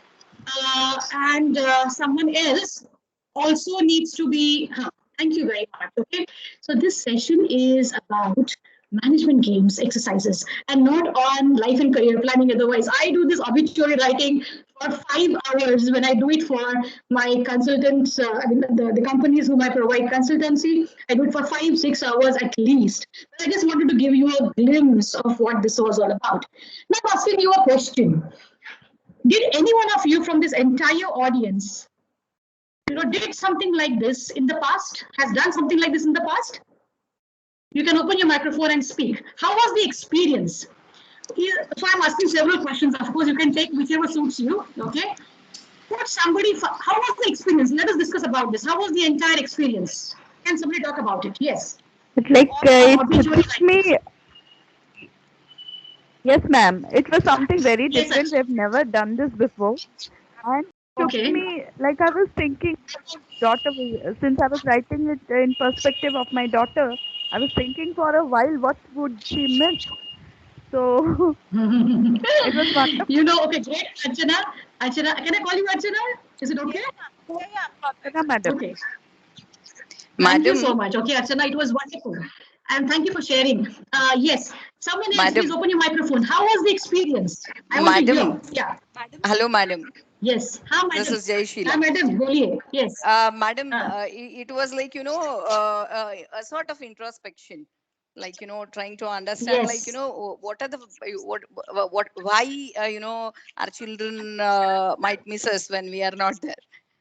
and someone else also needs to be. Thank you very much. Okay, so this session is about management games exercises and not on life and career planning. Otherwise, I do this obituary writing for 5 hours when I do it for my consultants, the companies whom I provide consultancy. I do it for 5-6 hours at least. But I just wanted to give you a glimpse of what this was all about. Now, I'm asking you a question. Did any one of you from this entire audience did something like this in the past, has done something like this in the past? You can open your microphone and speak. How was the experience? So I'm asking several questions. Of course, you can take whichever suits you. Okay. How was the experience? Let us discuss about this. How was the entire experience? Can somebody talk about it? Yes. It's like it took me. Yes, ma'am. It was something very different. We've never done this before, and it took me like I was thinking, daughter. Since I was writing it in perspective of my daughter, I was thinking for a while what would she miss. So it was wonderful. Okay, great. Archana, can I call you Archana? Is it okay? Yeah, madam. Okay. Thank you so much. Okay, Archana, it was wonderful. And thank you for sharing. Yes, someone else, please open your microphone. How was the experience? I want to hear. Yeah. Hello, madam. Yes. This is Jai Sheila. Madam, yes. Madam, it was like, a sort of introspection, like, trying to understand, like, what are the, why, our children might miss us when we are not there.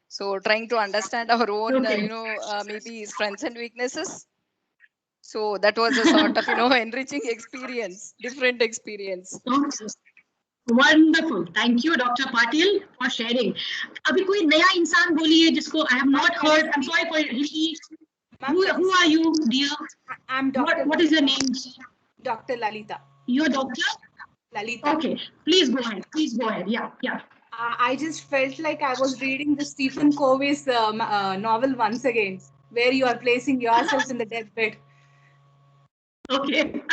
So trying to understand our own, maybe strengths and weaknesses. So that was a sort of, enriching experience, different experience. Wonderful. Thank you, Dr. Patil, for sharing. अभी कोई नया इंसान बोलिए जिसको I have not heard. I'm sorry for who are you, dear? I'm Dr. What is your name? Dr. Lalita. You're Dr. Lalita. Okay, please go ahead. Yeah. I just felt like I was reading the Stephen Covey's novel once again, where you are placing yourself in the deathbed. Okay.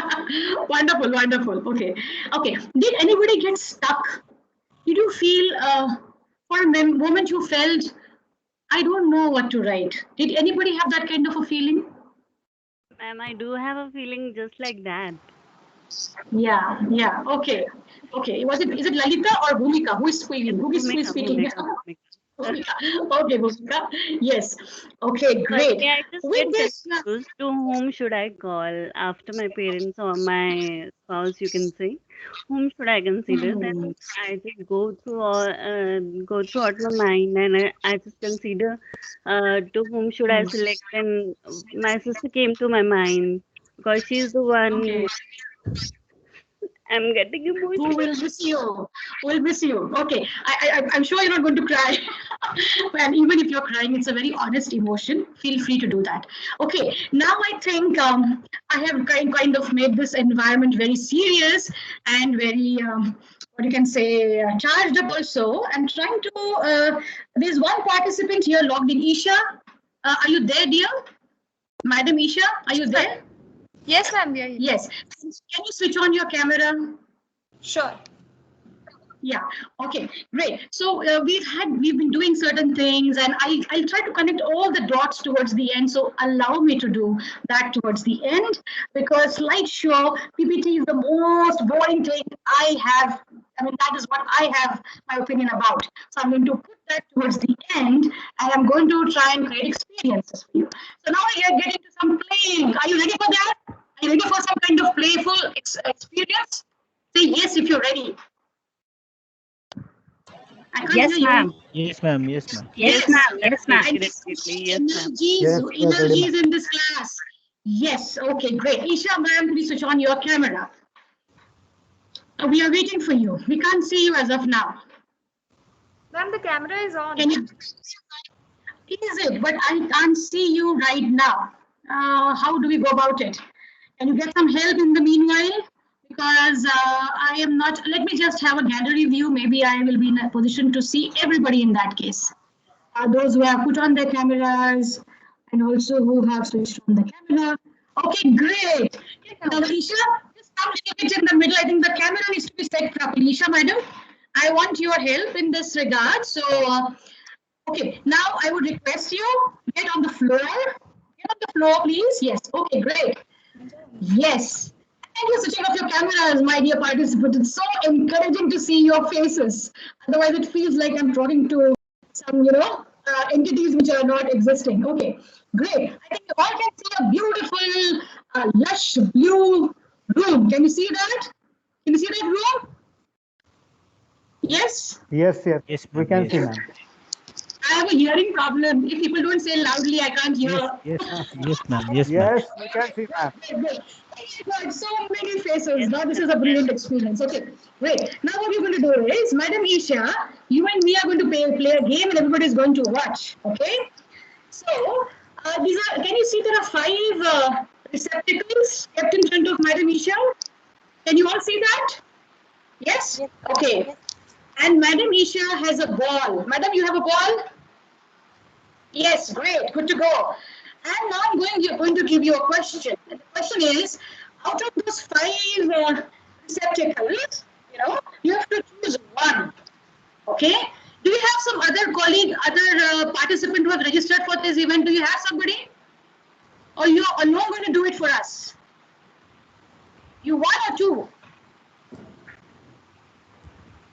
Wonderful. Okay. Did anybody get stuck? Did you feel for a moment you felt, I don't know what to write? Did anybody have that kind of a feeling? Ma'am, I do have a feeling just like that. Yeah. Okay. Is it Lalita or Bhumika? Who is speaking? Bhumika. Okay, Bhumika. Yes. Okay, great. I just get confused to whom should I call after my parents or my spouse, you can say. Whom should I consider? Then I just go through out my mind, and I just consider to whom should I select. And my sister came to my mind because she's the one. I'm getting Who emotional. will miss you? Who will miss you? Okay, I'm sure you're not going to cry. And even if you're crying, it's a very honest emotion. Feel free to do that. Okay, now I think I have kind of made this environment very serious and very, what you can say, charged up also. I'm trying to, there's one participant here logged in. Isha, are you there, dear? Madam Isha, are you there? Yes, ma'am. We are here. Yes. Can you switch on your camera? Sure. Yeah. Okay. Great. So we've been doing certain things, and I'll try to connect all the dots towards the end. So allow me to do that towards the end, because slideshow PPT is the most boring thing I have. I mean, that is what I have my opinion about. So I'm going to put that towards the end, and I'm going to try and create experiences for you. So now we are getting to some playing. Are you ready for that? Are you ready for some kind of playful experience? Say yes if you're ready. I can't Yes, hear you. ma'am. Yes, ma'am. Yes, ma'am. Yes, ma'am. Yes, ma'am. Definitely. Yes, ma'am. Energies in this class. Yes. Okay. Great. Isha, ma'am, please switch on your camera. We are waiting for you. We can't see you as of now. Ma'am, the camera is on. Can you? Is it? But I can't see you right now. How do we go about it? Can you get some help in the meanwhile? Because I am not. Let me just have a gallery view. Maybe I will be in a position to see everybody in that case. Those who have put on their cameras and also who have switched on the camera. Okay, great. Now, Isha, just come a little bit in the middle. I think the camera needs to be set properly. Isha, madam, I want your help in this regard. So, okay, now I would request you get on the floor. Get on the floor, please. Yes. Okay, great. Yes. Thank you for switching off your cameras, my dear participants. It's so encouraging to see your faces. Otherwise, it feels like I'm talking to some, entities which are not existing. Okay, great. I think you all can see a beautiful, lush blue room. Can you see that? Can you see that room? Yes? Yes, yes. Yes, We ma'am. can Yes. see, ma'am. I have a hearing problem. If people don't say loudly, I can't hear. Yes, yes, ma'am. Yes, ma'am. Yes, we can see, ma'am. Good. Oh, so many faces. Now this is a brilliant experience. Okay, great. Now what we're going to do is, Madam Isha, you and me are going to play a game, and everybody is going to watch. Okay. So these are. Can you see there are 5 receptacles kept in front of Madam Isha? Can you all see that? Yes. Okay. And Madam Isha has a ball. Madam, you have a ball? Yes, great, good to go. And now I'm going to give you a question. And the question is, out of those 5 receptacles, you have to choose one. Okay? Do you have some other colleague, other participant who have registered for this event? Do you have somebody? Or you are alone going to do it for us? You 1 or 2?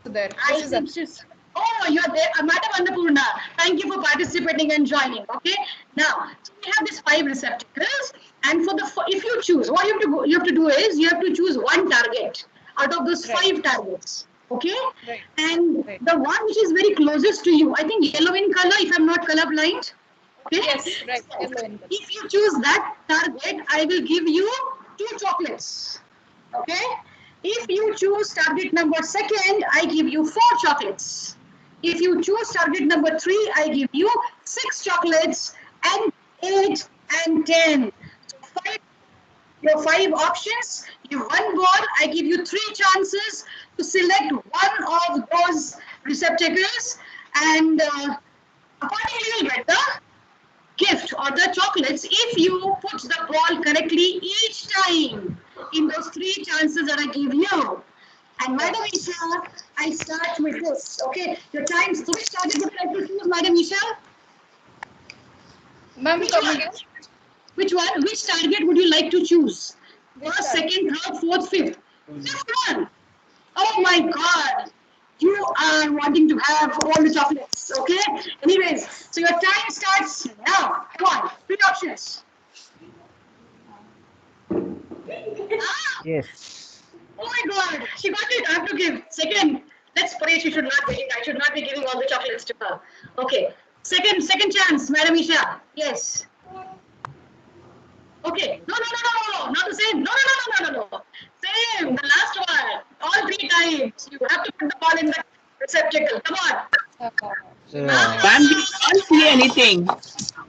There. I think she's. Oh, you're there, Madam Annapurna. Thank you for participating and joining. Okay. Now, so we have these 5 receptacles, and for the if you choose, what you have to do is you have to choose one target out of those 5 targets. Okay. Right. And the one which is very closest to you, I think yellow in color, if I'm not colorblind. Okay. Yes, right. So, if you choose that target, I will give you 2 chocolates. Okay. If you choose target number 2nd, I give you 4 chocolates. If you choose target number 3, I give you 6 chocolates, and 8 and 10. So your 5 options. You have 1 ball. I give you 3 chances to select one of those receptacles, and accordingly you'll get the gift or the chocolates if you put the ball correctly each time in those 3 chances that I give you. And Madam Isha, I start with this. Okay, your time. So which target would you like to choose, Madam Isha? Ma'am, come again. Which one? Which target would you like to choose? First, 2nd, 3rd, 4th, 5th. 5th one. Oh my God. You are wanting to have all the chocolates, okay? Anyways, so your time starts now. Come on, 3 options. Yes. Oh my God, she got it. I have to give. 2nd, let's pray she should not get it. I should not be giving all the chocolates to her. Okay. Second chance, Madam Isha. Yes. Okay. No. Not the same. No. Same. The last one. ball in the receptacle. Come on. Ma'am, we can't see anything.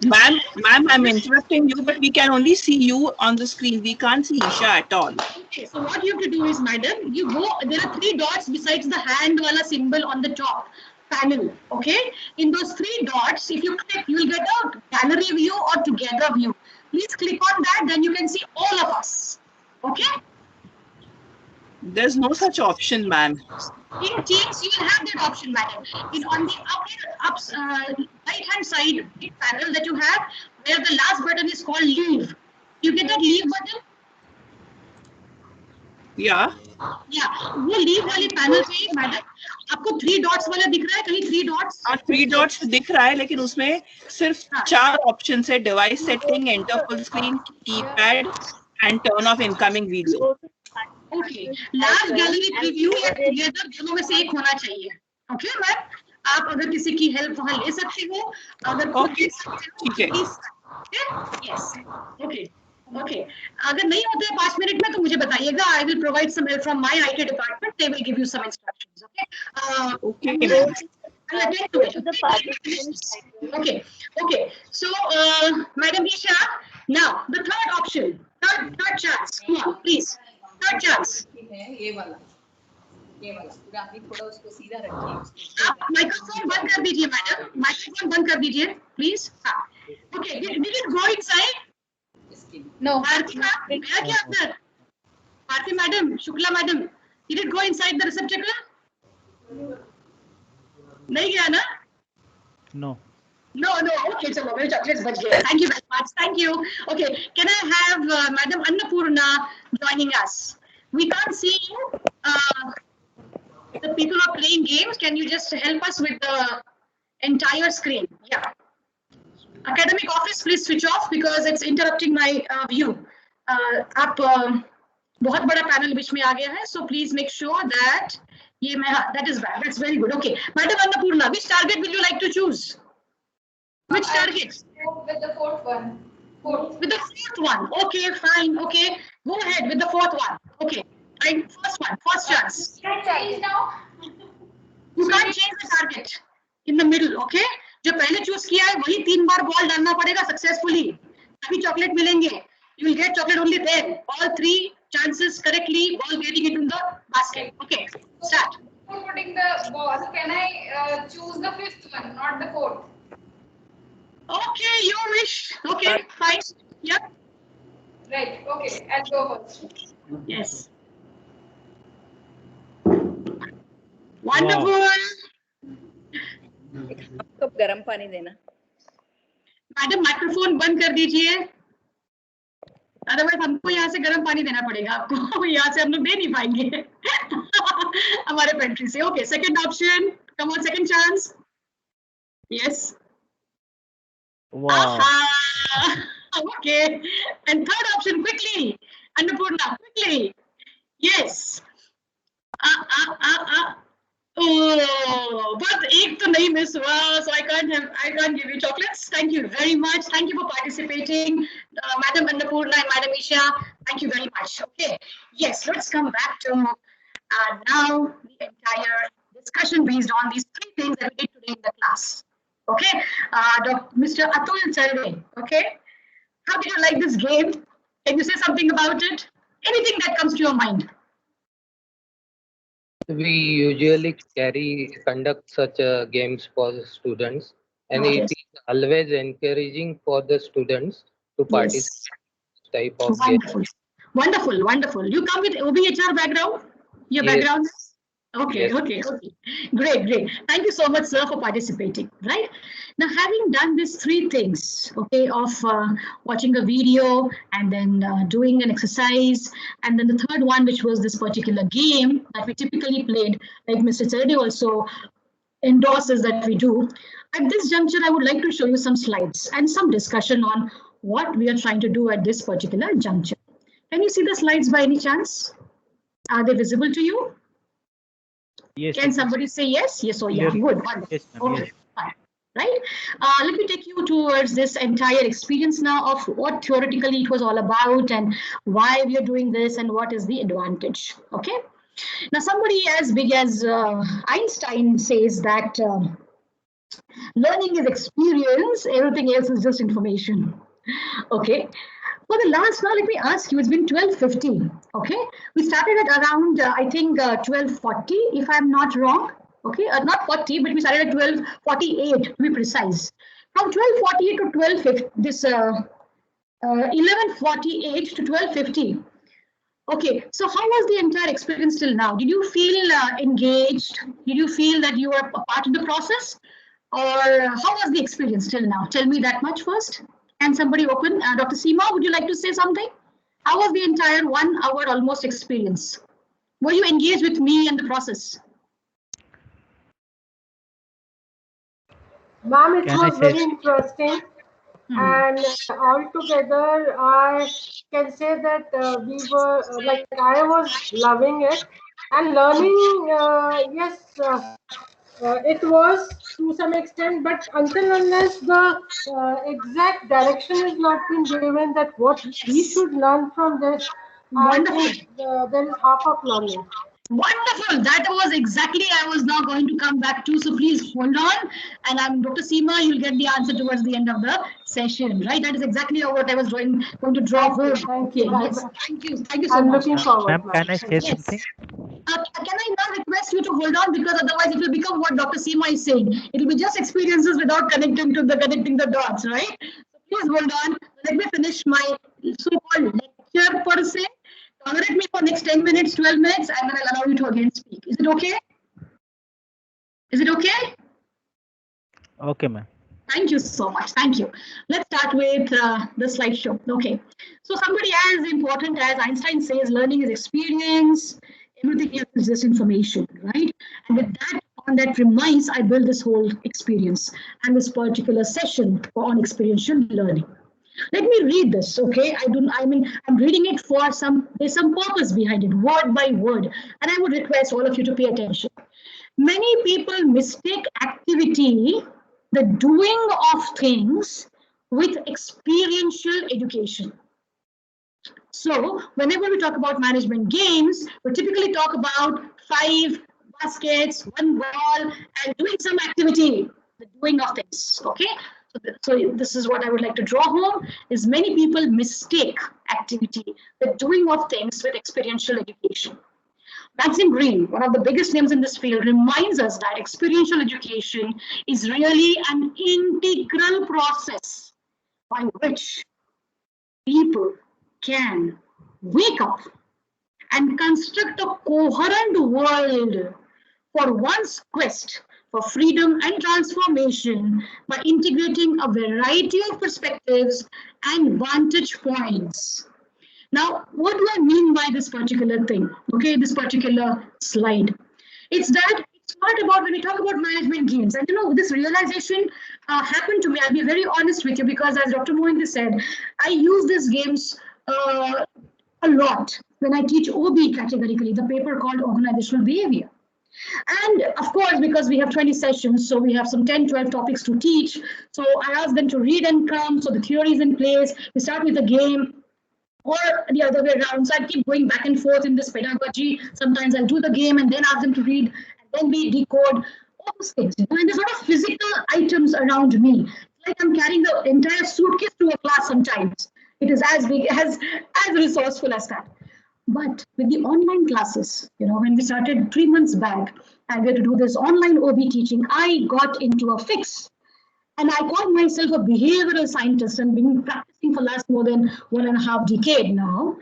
Ma'am, I'm interrupting you, but we can only see you on the screen. We can't see Isha at all. Okay, so what you have to do is, madam, you go, there are 3 dots besides the hand wala symbol on the top panel. Okay, in those 3 dots, if you click, you will get a gallery view or together view. Please click on that, then you can see all of us. Okay. There's no such option, ma'am. In Teams, you will have that option, madam. On the right hand side panel that you have, where the last button is called Leave. You get that Leave button? Yeah. Yeah, वो leave वाले panel पे madam आपको 3 dots वाला दिख रहा है कहीं 3 dots? 3 dots दिख रहा है लेकिन उसमें सिर्फ 4 ऑप्शन है, device setting, enter full screen, keypad and turn off incoming video. Okay, large gallery preview या टुगेदर दोनों में से एक होना चाहिए. ओके मैम, आप अगर किसी की हेल्प वहां ले सकते हो, अगर ठीक है. Yes, okay. ओके, अगर नहीं होते 5 मिनट में तो मुझे बताइएगा. I will provide some help from my IT department. They will give you some instructions. Okay. I'll attend to it. Okay. So, Madam Isha, now the third option, third chance. Come on, please. Third chance. ये वाला पूरा अभी थोड़ा उसको सीधा रखिए. आप microphone बंद कर दीजिए मैडम. माइक्रोफोन बंद कर दीजिए, प्लीज. हाँ. Okay. Did it go inside? No. Bharti ma'am, गया क्या अंदर? Bharti madam, Shukla madam, did it go inside the receptacle? नहीं गया ना? No. No. Okay, चलो मेरे chocolates बच गए. Thank you very much. Thank you. Okay, can I have Madam Annapurna joining us? We can't see you. The people are playing games. Can you just help us with the entire screen? Yeah. Academic office, please switch off because it's interrupting my view. आप बहुत बड़ा panel बीच में आ गया है, so please make sure that ये मैं that is bad. That's very good. Okay, Madam Annapurna, which target will you like to choose? Which target? With the fourth one. With the fourth one. Okay, fine. Okay, go ahead with the fourth one. Okay, fine. First one, first chance. Can I change now? You can't change the target in the middle. Okay, जो पहले choose किया है वही 3 बार ball डालना पड़ेगा successfully, तभी chocolate मिलेंगे. You will get chocolate only then. All 3 chances correctly, ball getting it in the basket. Okay, start. Before putting the ball, can I choose the 5th one, not the 4th? Okay, your wish. Okay, fine. Yep. Right. Okay, I'll go first. Yes. Wonderful. Cup गरम पानी देना. Madam microphone बंद कर दीजिए, otherwise हमको यहाँ से गर्म पानी देना पड़ेगा आपको. यहाँ से हम लोग दे नहीं पाएंगे हमारे पेंट्री से. Okay, second option. Come on, second chance. Yes. Wow. Okay, and third option, quickly. Annapurna, quickly. Yes. Oh, but एक तो नहीं मिस हुआ, so I can't give you chocolates. Thank you very much. Thank you for participating, Madam Annapurna and Madam Isha. Thank you very much. Okay. Yes, let's come back to now the entire discussion based on these 3 things that we did today in the class. Okay, Mr. Atul Sarve. Okay, how did you like this game? Can you say something about it? Anything that comes to your mind? We usually conduct such games for the students, and Okay. it is always encouraging for the students to participate in this type of Wonderful. games. Wonderful, wonderful. You come with OBHR background? Your Yes. background? Okay, Yes. okay. Great. Thank you so much, sir, for participating. Right now, having done these 3 things, okay, of watching a video and then doing an exercise, and then the third one, which was this particular game that we typically played, like Mr. Sardi also endorses that we do. At this juncture, I would like to show you some slides and some discussion on what we are trying to do at this particular juncture. Can you see the slides by any chance? Are they visible to you? Yes. Can somebody say yes? Yes or yeah? Yes. Good. Yes, Okay. yes. Fine. Right. Let me take you towards this entire experience now of what theoretically it was all about and why we are doing this and what is the advantage. Okay. Now, somebody as big as Einstein says that learning is experience, everything else is just information. Okay. For the last, now let me ask you, it's been 12:50. Okay. We started at around, I think, 12:40, if I'm not wrong. Okay. Not 40, but we started at 12:48 to be precise. From 12:48 to 12:50, this 11:48 to 12:50. Okay, so how was the entire experience till now? Did you feel engaged? Did you feel that you were a part of the process? Or how was the experience till now? Tell me that much first. And somebody open, Dr. Seema, would you like to say something? How was the entire 1 hour almost experience? Were you engaged with me and the process? Ma'am, it Can I was say? very interesting. And altogether, I can say that we were, like, I was loving it. And learning, yes, it was to some extent, but until unless the exact direction is not been given that what we should learn from this, I think there is half of learning. Wonderful. That was exactly I was now going to come back to. So please hold on. And I'm Dr. Seema. You'll get the answer towards the end of the session, right? That is exactly what I was going to draw home. Thank you. Yes. Thank you. Thank you so I'm much. looking forward. Ma'am, can I say Yes. something? Can I now request you to hold on, because otherwise it will become what Dr. Seema is saying. It will be just experiences without connecting the dots, right? So please hold on. Let me finish my so-called lecture per se. Tolerate me for next 10 minutes, 12 minutes, and then I'll allow you to again speak. Is it okay? Is it okay? Okay, ma'am. Thank you so much. Thank you. Let's start with the slideshow. Okay. So somebody as important as Einstein says, learning is experience. Everything else is just information, right? And with that, on that premise, I built this whole experience and this particular session on experiential learning. Let me read this, okay? I'm reading it for there's some purpose behind it, word by word. And I would request all of you to pay attention. Many people mistake activity, the doing of things, with experiential education. So whenever we talk about management games, we typically talk about 5 baskets, 1 ball, and doing some activity, the doing of things, okay? So this is what I would like to draw home, is many people mistake activity, the doing of things, with experiential education. Maxim Green, one of the biggest names in this field, reminds us that experiential education is really an integral process by which people can wake up and construct a coherent world for one's quest for freedom and transformation by integrating a variety of perspectives and vantage points. Now, what do I mean by this particular thing? Okay, this particular slide. It's that it's not about when we talk about management games. And this realization happened to me. I'll be very honest with you, because as Dr. Mohinty said, I use these games a lot when I teach OB categorically, the paper called Organizational Behavior. And of course, because we have 20 sessions, so we have some 10, 12 topics to teach. So I ask them to read and come. So the theory is in place. We start with a game, or the other way around. So I keep going back and forth in this pedagogy. Sometimes I'll do the game and then ask them to read, and then we decode all those things. And there's a lot of physical items around me. It's like I'm carrying the entire suitcase to a class sometimes. It is as big, as resourceful as that. But with the online classes, when we started 3 months back and we had to do this online OB teaching, I got into a fix. And I call myself a behavioral scientist and been practicing for last more than 1.5 decades now.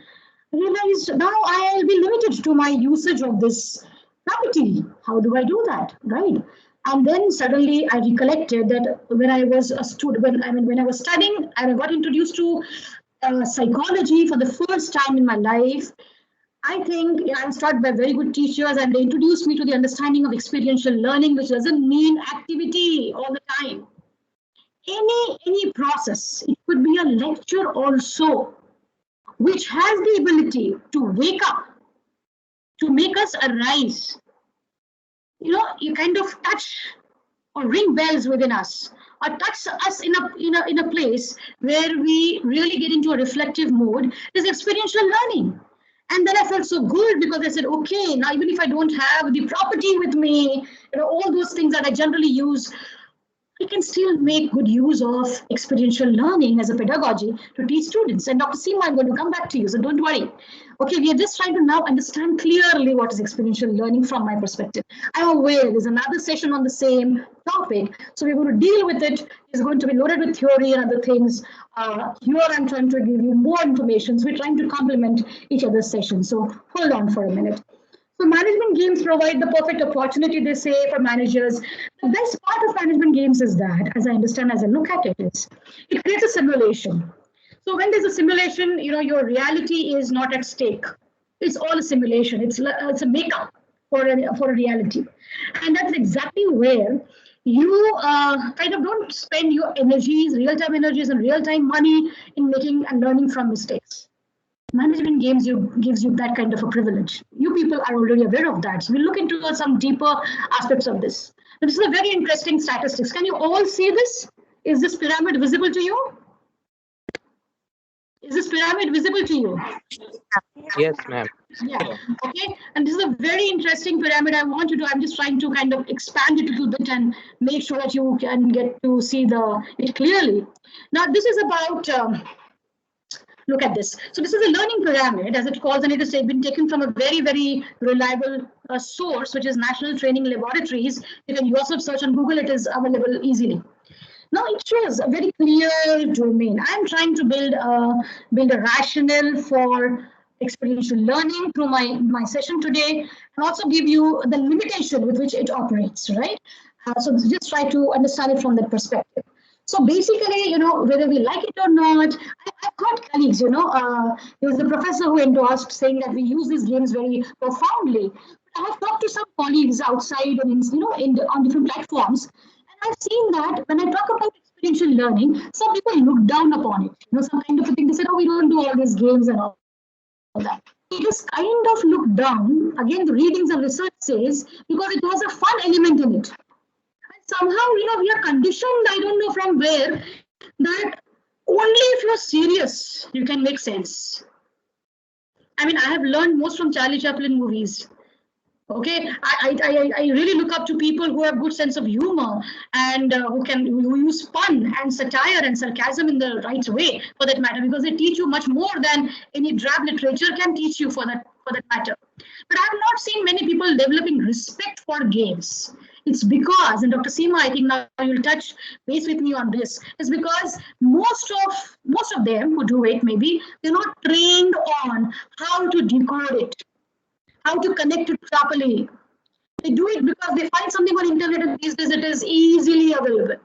I realized now I'll be limited to my usage of this property. How do I do that, right? And then suddenly I recollected that when I was a student, when I was studying and I got introduced to psychology for the first time in my life, I think I was taught by very good teachers, and they introduced me to the understanding of experiential learning, which doesn't mean activity all the time. Any process, it could be a lecture also, which has the ability to wake up, to make us arise. You kind of touch or ring bells within us, or touch us in a place where we really get into a reflective mode, is experiential learning. And then I felt so good because I said, okay, now even if I don't have the property with me, all those things that I generally use, I can still make good use of experiential learning as a pedagogy to teach students. And Dr. Seema, I'm going to come back to you, so don't worry. Okay, we are just trying to now understand clearly what is experiential learning from my perspective. I'm aware there's another session on the same topic, so we're going to deal with it. It's going to be loaded with theory and other things. Here I'm trying to give you more information, so we're trying to complement each other's session. So hold on for a minute. So management games provide the perfect opportunity, they say, for managers. The best part of management games is that, as I understand, as I look at it, is it creates a simulation. So when there's a simulation, your reality is not at stake. It's all a simulation. It's a makeup for a reality, and that's exactly where you kind of don't spend your energies, real-time energies, and real-time money in making and learning from mistakes. Management games gives you that kind of a privilege. You people are already aware of that. So we'll look into some deeper aspects of this. This is a very interesting statistics. Can you all see this? Is this pyramid visible to you? Is this pyramid visible to you? Yes, ma'am. Yeah. Okay. And this is a very interesting pyramid. I'm just trying to kind of expand it a little bit and make sure that you can get to see it clearly. Now, this is about look at this. So this is a learning pyramid, as it calls, and it has been taken from a very, very reliable source, which is National Training Laboratories. You can yourself search on Google. It is available easily. Now it shows a very clear domain. I'm trying to build a rationale for experiential learning through my session today, and also give you the limitation with which it operates, right? So just try to understand it from that perspective. So basically, whether we like it or not, I've got colleagues, there was the professor who endorsed saying that we use these games very profoundly. I have talked to some colleagues outside and on different platforms, and I've seen that when I talk about experiential learning, some people look down upon it. Some kind of a thing. They said, "Oh, we don't do all these games and all that." It is kind of looked down. Again, the readings and research says because it has a fun element in it. Somehow, we are conditioned, I don't know from where, that only if you're serious, you can make sense. I mean, I have learned most from Charlie Chaplin movies. Okay, I really look up to people who have good sense of humor and who use fun and satire and sarcasm in the right way, for that matter, because they teach you much more than any drab literature can teach you, for that matter. But I have not seen many people developing respect for games. It's because, and Dr. Seema, I think now you'll touch base with me on this, is because most of them who do it, maybe they're not trained on how to decode it, how to connect it properly. They do it because they find something on internet, and these days it is easily available.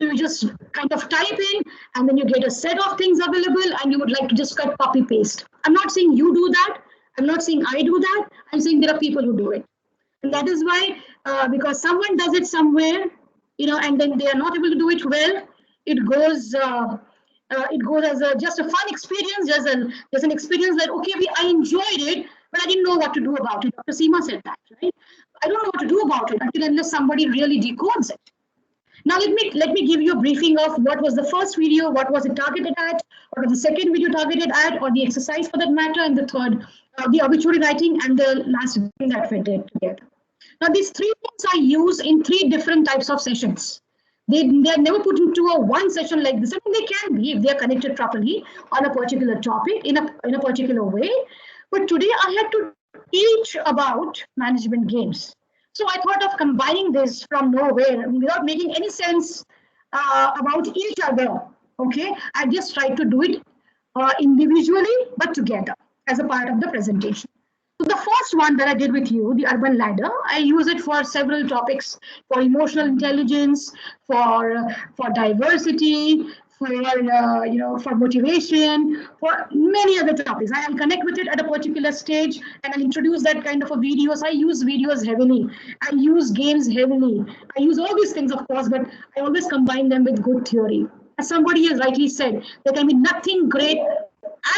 So you just kind of type in, and then you get a set of things available, and you would like to just cut, copy, paste. I'm not saying you do that. I'm not saying I do that. I'm saying there are people who do it. And that is why, because someone does it somewhere, and then they are not able to do it well, it goes as just a fun experience, just an experience that, okay, I enjoyed it, but I didn't know what to do about it. Dr. Seema said that, right? I don't know what to do about it unless somebody really decodes it. Now let me give you a briefing of what was the first video, what was it targeted at, what was the second video targeted at, or the exercise for that matter, and the third, the obituary writing, and the last thing that we did together. Now these three things are used in three different types of sessions. They are never put into a one session like this. I mean, they can be if they are connected properly on a particular topic in a particular way. But today I had to teach about management games. So I thought of combining this from nowhere without making any sense about each other. Okay, I just tried to do it individually but together as a part of the presentation. So the first one that I did with you, the urban ladder, I use it for several topics: for emotional intelligence, for diversity, for motivation, for many other topics. I'll connect with it at a particular stage, and I'll introduce that kind of a videos. I use videos heavily. I use games heavily. I use all these things, of course, but I always combine them with good theory. As somebody has rightly said, there can be nothing great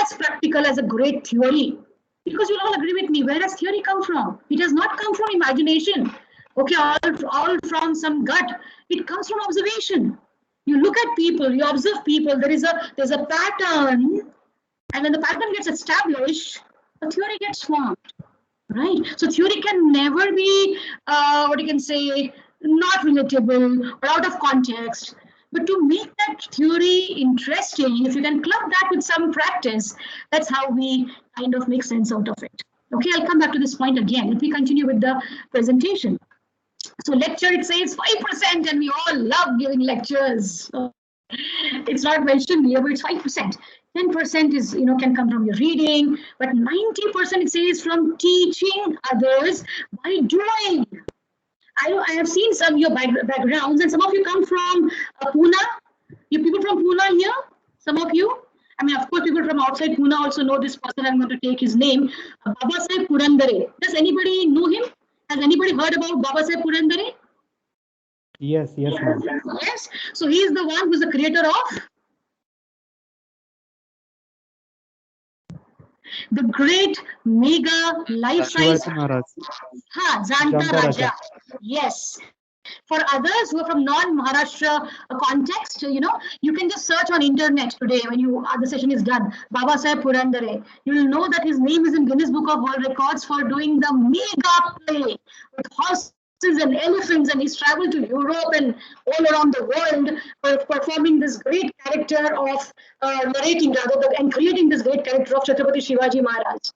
as practical as a great theory. Because you'll all agree with me, where does theory come from? It does not come from imagination. Okay, all from some gut. It comes from observation. You look at people, you observe people, there's a pattern, and when the pattern gets established, a theory gets formed, right? So theory can never be, what you can say, not relatable or out of context. But to make that theory interesting, if you can club that with some practice, that's how we kind of make sense out of it. Okay, I'll come back to this point again. Let me continue with the presentation. So lecture, it says 5%, and we all love giving lectures. It's not mentioned here, but it's 5%. 10% is, can come from your reading, but 90% it says from teaching others by doing. I have seen some of your backgrounds, and some of you come from Pune. You people from Pune here? Some of you? I mean, of course, people from outside Pune also know this person. I'm going to take his name. Babasaheb Purandare. Does anybody know him? Has anybody heard about Babasaheb Purandare? Yes, ma'am. Yes. So he is the one who's the creator of the great mega life-size Janta Raja. Yes. For others who are from non-Maharashtra context, you can just search on internet today when the session is done. Babasaheb Purandare. You will know that his name is in Guinness Book of World Records for doing the mega play with horses and elephants, and he's traveled to Europe and all around the world for performing this great character of narrating rather and creating this great character of Chhatrapati Shivaji Maharaj.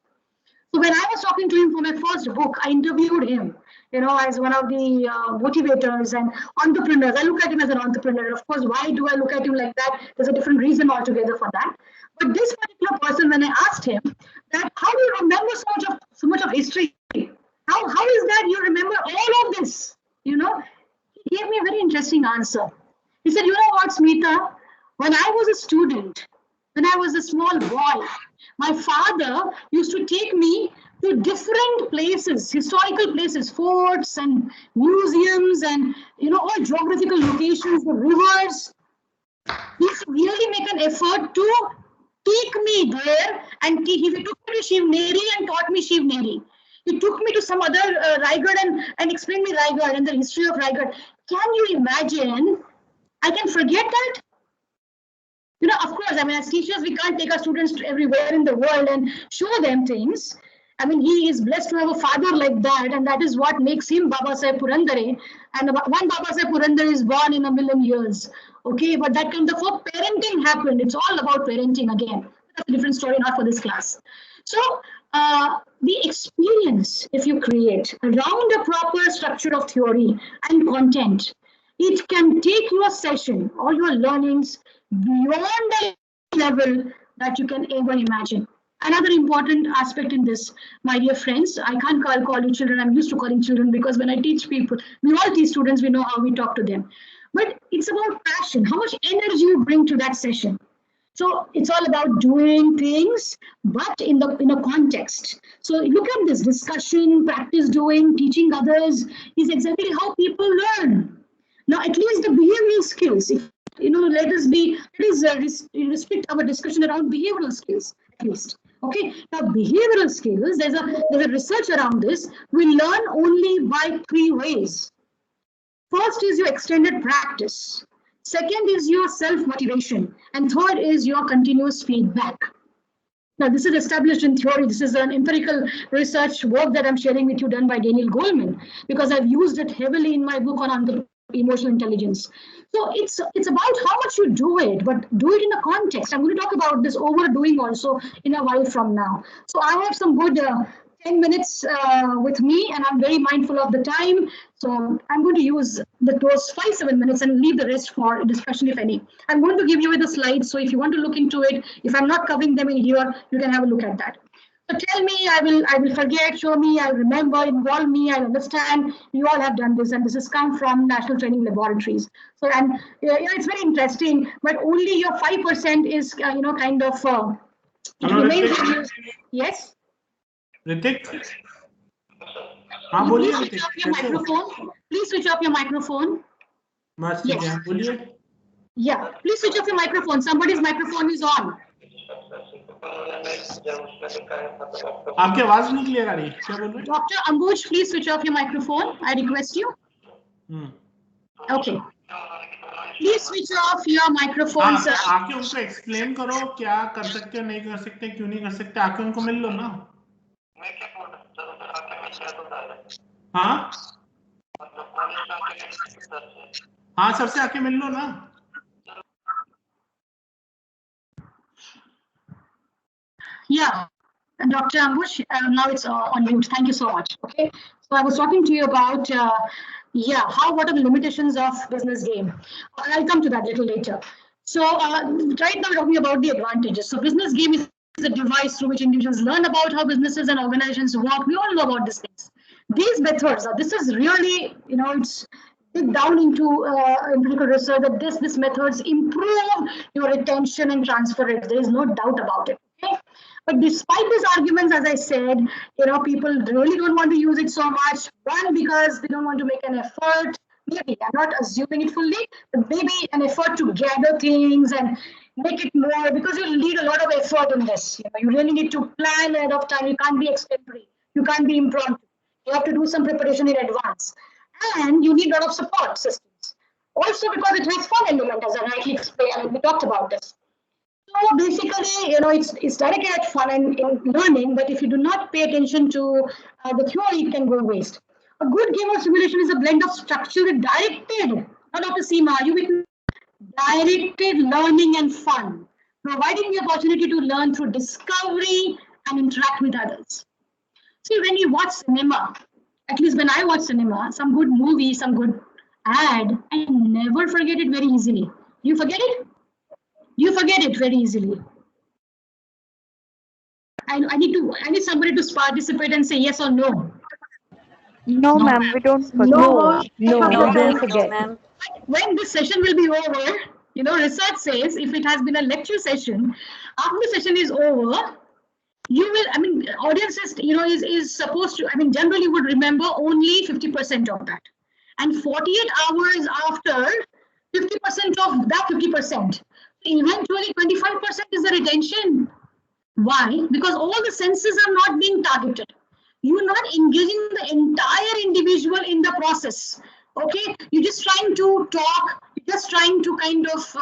So when I was talking to him for my first book, I interviewed him, as one of the motivators and entrepreneurs. I look at him as an entrepreneur. Of course, why do I look at him like that? There's a different reason altogether for that. But this particular person, when I asked him that, how do you remember so much of history? How is that you remember all of this? He gave me a very interesting answer. He said, you know what, Smita? When I was a student, when I was a small boy, my father used to take me to different places, historical places, forts and museums and, all geographical locations, the rivers. He used to really make an effort to take me there, and he took me to Shivneri and taught me Shivneri. He took me to some other Raigad and explained me Raigad and the history of Raigad. Can you imagine? I can forget that? Of course, I mean, as teachers, we can't take our students to everywhere in the world and show them things. I mean, he is blessed to have a father like that, and that is what makes him Babasaheb Purandare. And one Babasaheb Purandare is born in a million years. Okay, but that kind of parenting happened. It's all about parenting again. That's a different story, not for this class. So the experience, if you create around a proper structure of theory and content, it can take your session or your learnings beyond the level that you can ever imagine. Another important aspect in this, my dear friends, I can't call you children. I'm used to calling children because when I teach people, we all teach students, we know how we talk to them. But it's about passion, how much energy you bring to that session. So it's all about doing things, but in a context. So look at this discussion, practice doing, teaching others is exactly how people learn. Now, at least the behavioral skills, let us restrict our discussion around behavioral skills, at least. Okay, now behavioral skills, there's a research around this. We learn only by 3 ways. First is your extended practice. Second is your self-motivation. And third is your continuous feedback. Now, this is established in theory. This is an empirical research work that I'm sharing with you done by Daniel Goleman, because I've used it heavily in my book on emotional intelligence. So it's about how much you do it, but do it in a context. I'm going to talk about this overdoing also in a while from now. So I have some good 10 minutes with me, and I'm very mindful of the time. So I'm going to use those 5-7 minutes and leave the rest for discussion, if any. I'm going to give you the slides. So if you want to look into it, if I'm not covering them in here, you can have a look at that. So tell me, I will forget, show me, I'll remember, involve me, I'll understand. You all have done this, and this has come from National Training Laboratories. So, and it's very interesting, but only your 5% is, kind of, yes? Ritik? Please switch off your microphone. Please switch off your microphone. Yes. Yeah, please switch off your microphone. Somebody's microphone is on. आपकी आवाज नहीं clear आ रही, क्या बोल रहे? Dr. Ambuj, please switch off your microphone. I request you. Okay. Please switch off your microphone, sir. आके उनको explain करो क्या कर सकते हो, नहीं कर सकते, क्यों नहीं कर सकते, आके उनको मिल लो ना. हाँ हाँ सर से आके मिल लो ना. Yeah, Dr. Ambush, now it's on mute. Thank you so much. Okay, so I was talking to you about, yeah, what are the limitations of business game? I'll come to that a little later. So right now we're talking about the advantages. So business game is a device through which individuals learn about how businesses and organizations work. We all know about these things. These methods, this is really, it's dig down into empirical research that this methods improve your retention and transfer rate. There is no doubt about it. Okay? But despite these arguments, as I said, people really don't want to use it so much. One, because they don't want to make an effort. Maybe, I'm not assuming it fully, but maybe an effort to gather things and make it more, because you need a lot of effort in this. You really need to plan ahead of time. You can't be extemporary. You can't be impromptu. You have to do some preparation in advance. And you need a lot of support systems. Also because it has fun element, as I rightly explained, and we talked about this. So basically, it's directed at fun and learning, but if you do not pay attention to the theory, it can go waste. A good game or simulation is a blend of structured, directed, not Dr. Seema, are you with me? Directed learning and fun, providing the opportunity to learn through discovery and interact with others. See, when you watch cinema, at least when I watch cinema, some good movie, some good ad, I never forget it very easily. You forget it? You forget it very easily. I need somebody to participate and say yes or no. No, ma'am, we don't forget. No, we don't forget. When this session will be over, research says if it has been a lecture session, after the session is over, you will, audience is supposed to, generally would remember only 50% of that. And 48 hours after, 50% of that 50%. Eventually 25% is the retention. Why? Because all the senses are not being targeted. You're not engaging the entire individual in the process. Okay, you're just trying to talk. You're just trying to kind of,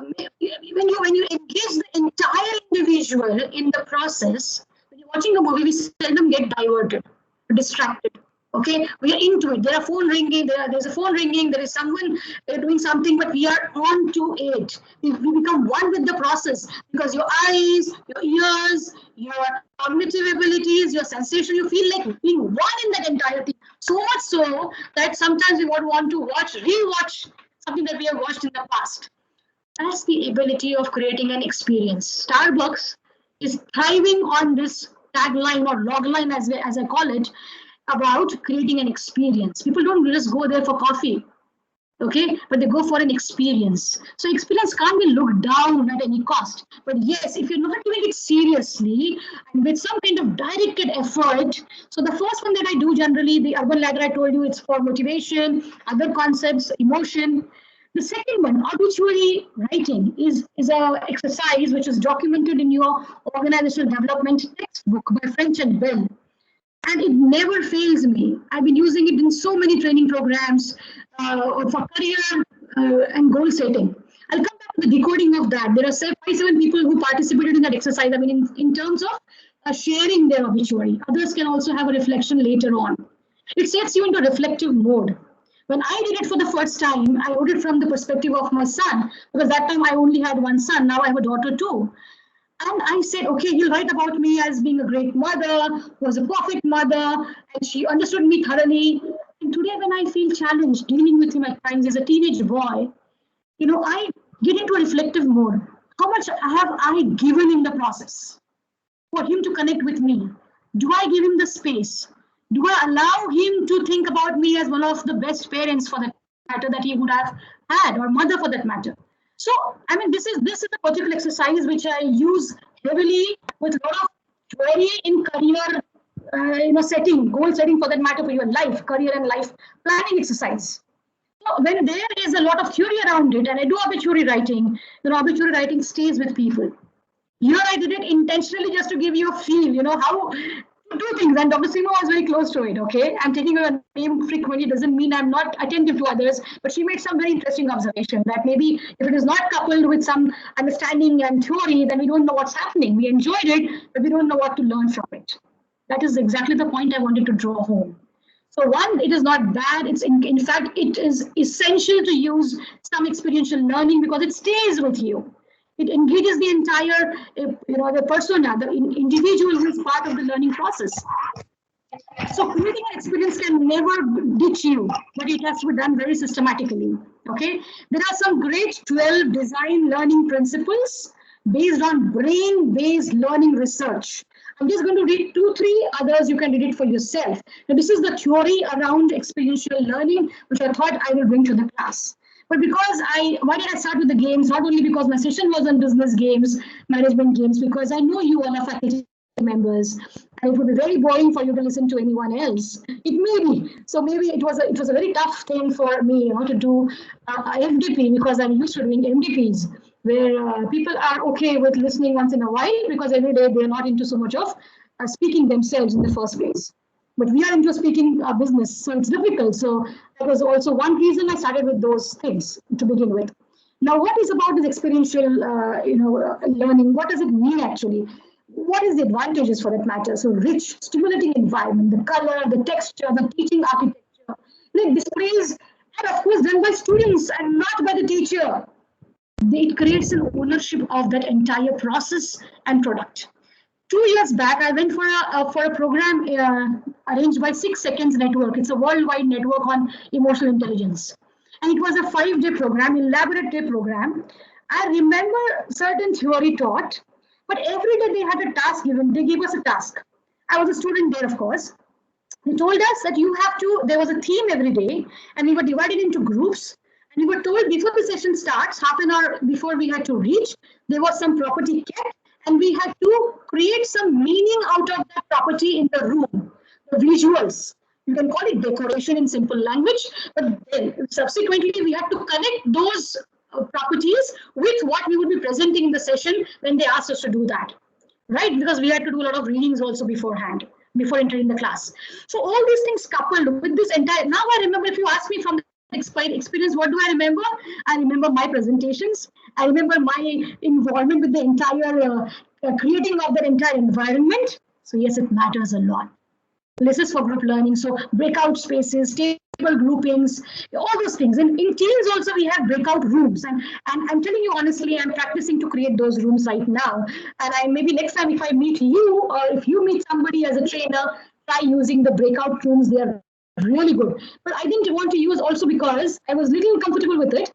when you engage the entire individual in the process, when you're watching a movie, we seldom get diverted, distracted. Okay, we are into it. There are phone ringing. There's a phone ringing. There is someone doing something, but we are on to it. We become one with the process because your eyes, your ears, your cognitive abilities, your sensation, you feel like being one in that entire thing. So much so that sometimes we would want to rewatch something that we have watched in the past. That's the ability of creating an experience. Starbucks is thriving on this tagline or logline, as I call it, about creating an experience. People don't just go there for coffee, okay, but they go for an experience. So experience can't be looked down at any cost. But yes, if you're not doing it seriously and with some kind of directed effort, so the first one that I do generally, the urban ladder, I told you, it's for motivation, other concepts, emotion. The second one, obituary writing, is an exercise which is documented in your organizational development textbook by French and Bell. And it never fails me. I've been using it in so many training programs for career and goal setting. I'll come back to the decoding of that. There are 57 people who participated in that exercise. In terms of sharing their obituary. Others can also have a reflection later on. It sets you into a reflective mode. When I did it for the first time, I wrote it from the perspective of my son, because that time I only had one son. Now I have a daughter too. And I said, okay, he'll write about me as being a great mother, who was a perfect mother, and she understood me thoroughly. And today, when I feel challenged dealing with him at times as a teenage boy, I get into a reflective mode. How much have I given in the process for him to connect with me? Do I give him the space? Do I allow him to think about me as one of the best parents, for that matter, that he would have had, or mother for that matter? So, this is a particular exercise which I use heavily with a lot of theory in career, setting, goal setting for that matter, for your life, career and life planning exercise. So when there is a lot of theory around it, and I do obituary writing, obituary writing stays with people. Here I did it intentionally just to give you a feel, how two things, and Dr. Sima was very close to it. Okay, I'm taking her name frequently doesn't mean I'm not attentive to others, but she made some very interesting observation that maybe if it is not coupled with some understanding and theory, then we don't know what's happening. We enjoyed it, but we don't know what to learn from it. That is exactly the point I wanted to draw home. So one, it is not bad. It's in fact, it is essential to use some experiential learning because it stays with you. It engages the entire, the persona, the individual who is part of the learning process. So creating an experience can never ditch you, but it has to be done very systematically. Okay, there are some great 12 design learning principles based on brain-based learning research. I'm just going to read 2-3 others. You can read it for yourself. Now, this is the theory around experiential learning, which I thought I will bring to the class. But because why did I start with the games? Not only because my session was on business games, management games, because I know you all are faculty members, and it would be very boring for you to listen to anyone else. It may be. So maybe it was a very tough thing for me, to do MDP because I'm used to doing MDPs, where people are okay with listening once in a while because every day they're not into so much of speaking themselves in the first place. But we are into speaking business, so it's difficult. So that was also one reason I started with those things to begin with. Now, what is about this experiential, learning? What does it mean actually? What is the advantages for that matter? So rich, stimulating environment, the color, the texture, the teaching architecture, like displays, and of course done by students and not by the teacher. It creates an ownership of that entire process and product. 2 years back, I went for a program arranged by 6 Seconds Network. It's a worldwide network on emotional intelligence. And it was a 5-day program, elaborate day program. I remember certain theory taught, but every day they had a task given. They gave us a task. I was a student there, of course. They told us that there was a theme every day, and we were divided into groups. And we were told before the session starts, half an hour before we had to reach, there was some property kept, and we had to create some meaning out of that property in the room, the visuals. You can call it decoration in simple language, but then subsequently we had to connect those properties with what we would be presenting in the session when they asked us to do that, right? Because we had to do a lot of readings also beforehand, before entering the class. So all these things coupled with this entire, now I remember, if you ask me from the experience, what do I remember? I remember my presentations. I remember my involvement with the entire creating of that entire environment. So yes, it matters a lot. This is for group learning. So breakout spaces, table groupings, all those things. And in teams also we have breakout rooms. And I'm telling you honestly, I'm practicing to create those rooms right now. And maybe next time if I meet you or if you meet somebody as a trainer, try using the breakout rooms. They are really good. But I didn't want to use also because I was little uncomfortable with it.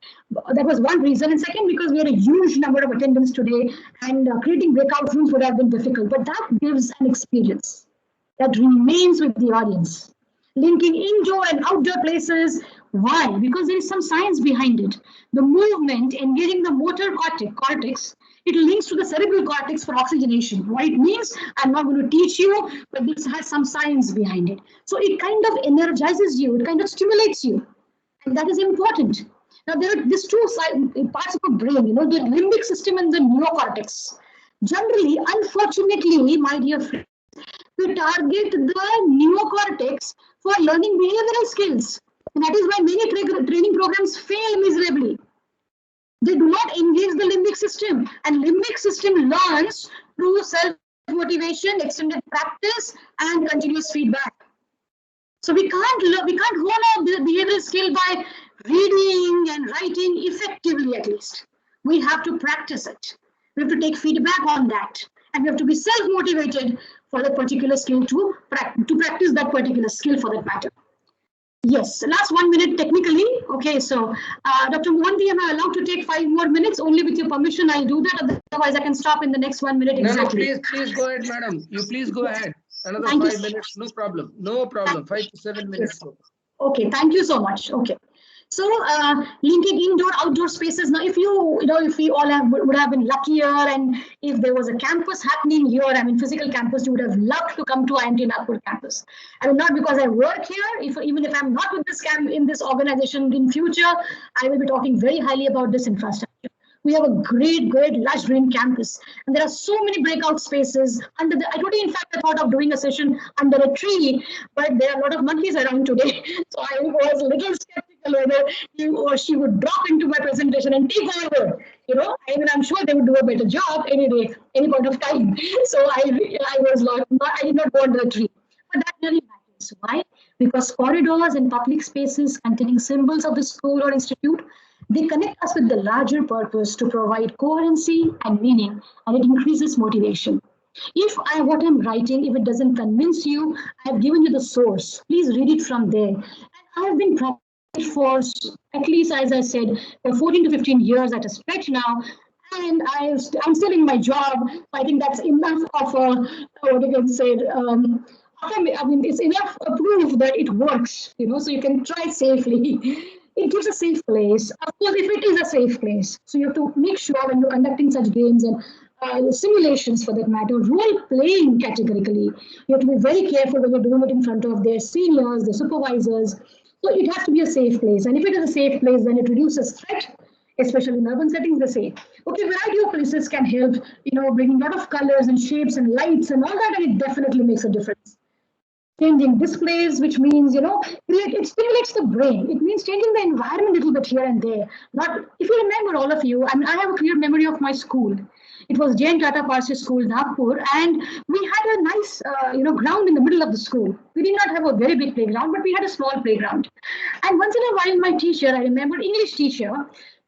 That was one reason. And second, because we had a huge number of attendants today and creating breakout rooms would have been difficult. But that gives an experience that remains with the audience. Linking indoor and outdoor places. Why? Because there is some science behind it. The movement engaging the motor cortex, it links to the cerebral cortex for oxygenation. What it means, I'm not going to teach you, but this has some science behind it. So it kind of energizes you, it kind of stimulates you. And that is important. Now there are these two parts of the brain, the limbic system and the neocortex. Generally, unfortunately, my dear friends, we target the neocortex for learning behavioral skills. And that is why many training programs fail miserably. They do not engage the limbic system, and limbic system learns through self-motivation, extended practice, and continuous feedback. So we can't hone a behavioral skill by reading and writing effectively, at least. We have to practice it. We have to take feedback on that. And we have to be self-motivated for that particular skill to practice that particular skill for that matter. Yes, last 1 minute technically. Okay, so Dr. Mohanty, am I allowed to take 5 more minutes? Only with your permission, I'll do that. Otherwise, I can stop in the next 1 minute exactly. No, please go ahead, madam. You please go ahead. Another Thank 5 minutes, no problem. No problem. 5 to 7 minutes. Okay, thank you so much. Okay. So linking indoor, outdoor spaces. Now, if we all would have been luckier, and if there was a campus happening here, physical campus, you would have loved to come to IMT Nagpur campus. Not because I work here. Even if I'm not with this in this organization in future, I will be talking very highly about this infrastructure. We have a great, lush green campus, and there are so many breakout spaces under the. In fact, I thought of doing a session under a tree, but there are a lot of monkeys around today, so I was a little skeptical whether he or she would drop into my presentation and take over. I'm sure they would do a better job any day, any point of time. So I did not go under the tree, but that really matters. Why? Because corridors and public spaces containing symbols of the school or institute, they connect us with the larger purpose to provide coherency and meaning, and it increases motivation. If what I'm writing, if it doesn't convince you, I have given you the source. Please read it from there. And I have been practicing for at least, as I said, 14 to 15 years at a stretch now. And I'm still in my job. So I think that's enough of a, what you can say, I mean, it's enough proof that it works, so you can try safely. It gives a safe place. Of course, if it is a safe place, so you have to make sure when you're conducting such games and simulations for that matter, role playing categorically, you have to be very careful when you're doing it in front of their seniors, their supervisors. So it has to be a safe place. And if it is a safe place, then it reduces threat, especially in urban settings. They say, okay, variety of places can help, bringing a lot of colors and shapes and lights and all that, and it definitely makes a difference. Changing displays, which means, it stimulates the brain. It means changing the environment a little bit here and there. Not, if you remember, all of you, I have a clear memory of my school. It was Jain Tata Parsi School, Nagpur, and we had a nice, ground in the middle of the school. We did not have a very big playground, but we had a small playground. And once in a while, my teacher, I remember, English teacher,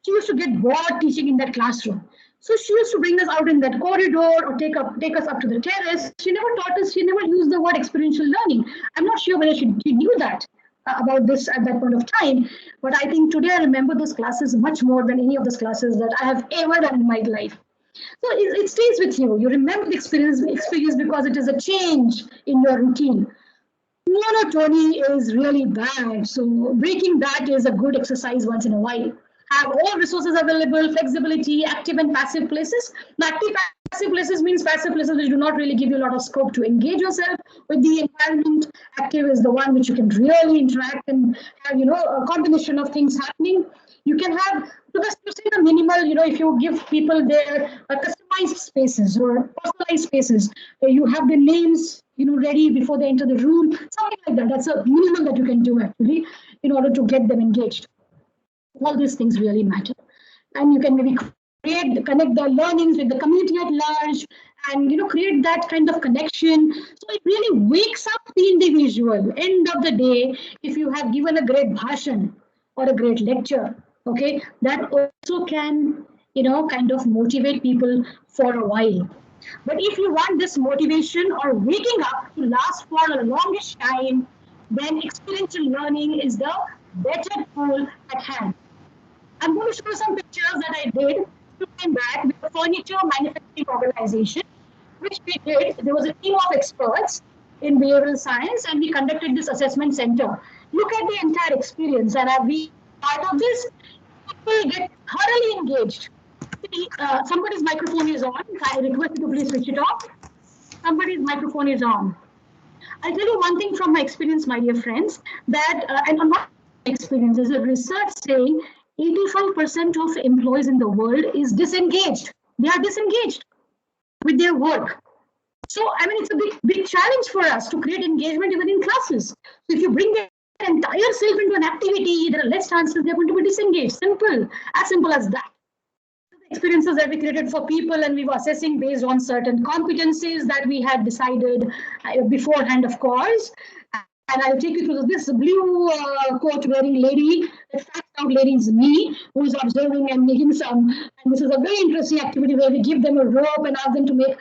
she used to get bored teaching in that classroom. So she used to bring us out in that corridor or take us up to the terrace. She never taught us, she never used the word experiential learning. I'm not sure whether she knew that about this at that point of time, but I think today I remember those classes much more than any of those classes that I have ever done in my life. So it stays with you. You remember the experience because it is a change in your routine. Monotony is really bad. So breaking that is a good exercise once in a while. Have all resources available, flexibility, active and passive places. Now, active passive places means passive places which do not really give you a lot of scope to engage yourself with the environment. Active is the one which you can really interact and have, a combination of things happening. You can have, because you say the minimal, if you give people their customized spaces or personalized spaces, you have the names, ready before they enter the room, something like that. That's a minimum that you can do actually in order to get them engaged. All these things really matter. And you can maybe connect the learnings with the community at large and create that kind of connection. So it really wakes up the individual. End of the day, if you have given a great bhashan or a great lecture, okay, that also can, kind of motivate people for a while. But if you want this motivation or waking up to last for a longish time, then experiential learning is the better tool at hand. I'm going to show some pictures that I did two time back with a furniture manufacturing organization, which we did. There was a team of experts in behavioral science, and we conducted this assessment center. Look at the entire experience, and I've been part of this. People get thoroughly engaged. See, somebody's microphone is on. I request you to please switch it off. Somebody's microphone is on. I'll tell you one thing from my experience, my dear friends, that, and on my experience, there's a research saying 85% of employees in the world is disengaged. They are disengaged with their work. So, I mean, it's a big challenge for us to create engagement even in classes. So if you bring their entire self into an activity, there are less chances they're going to be disengaged. Simple, as simple as that. Experiences that we created for people, and we were assessing based on certain competencies that we had decided beforehand, of course. And I'll take you through this blue coat wearing lady. The fat out lady is me, who is observing and making some. And this is a very interesting activity where we give them a rope and ask them to make,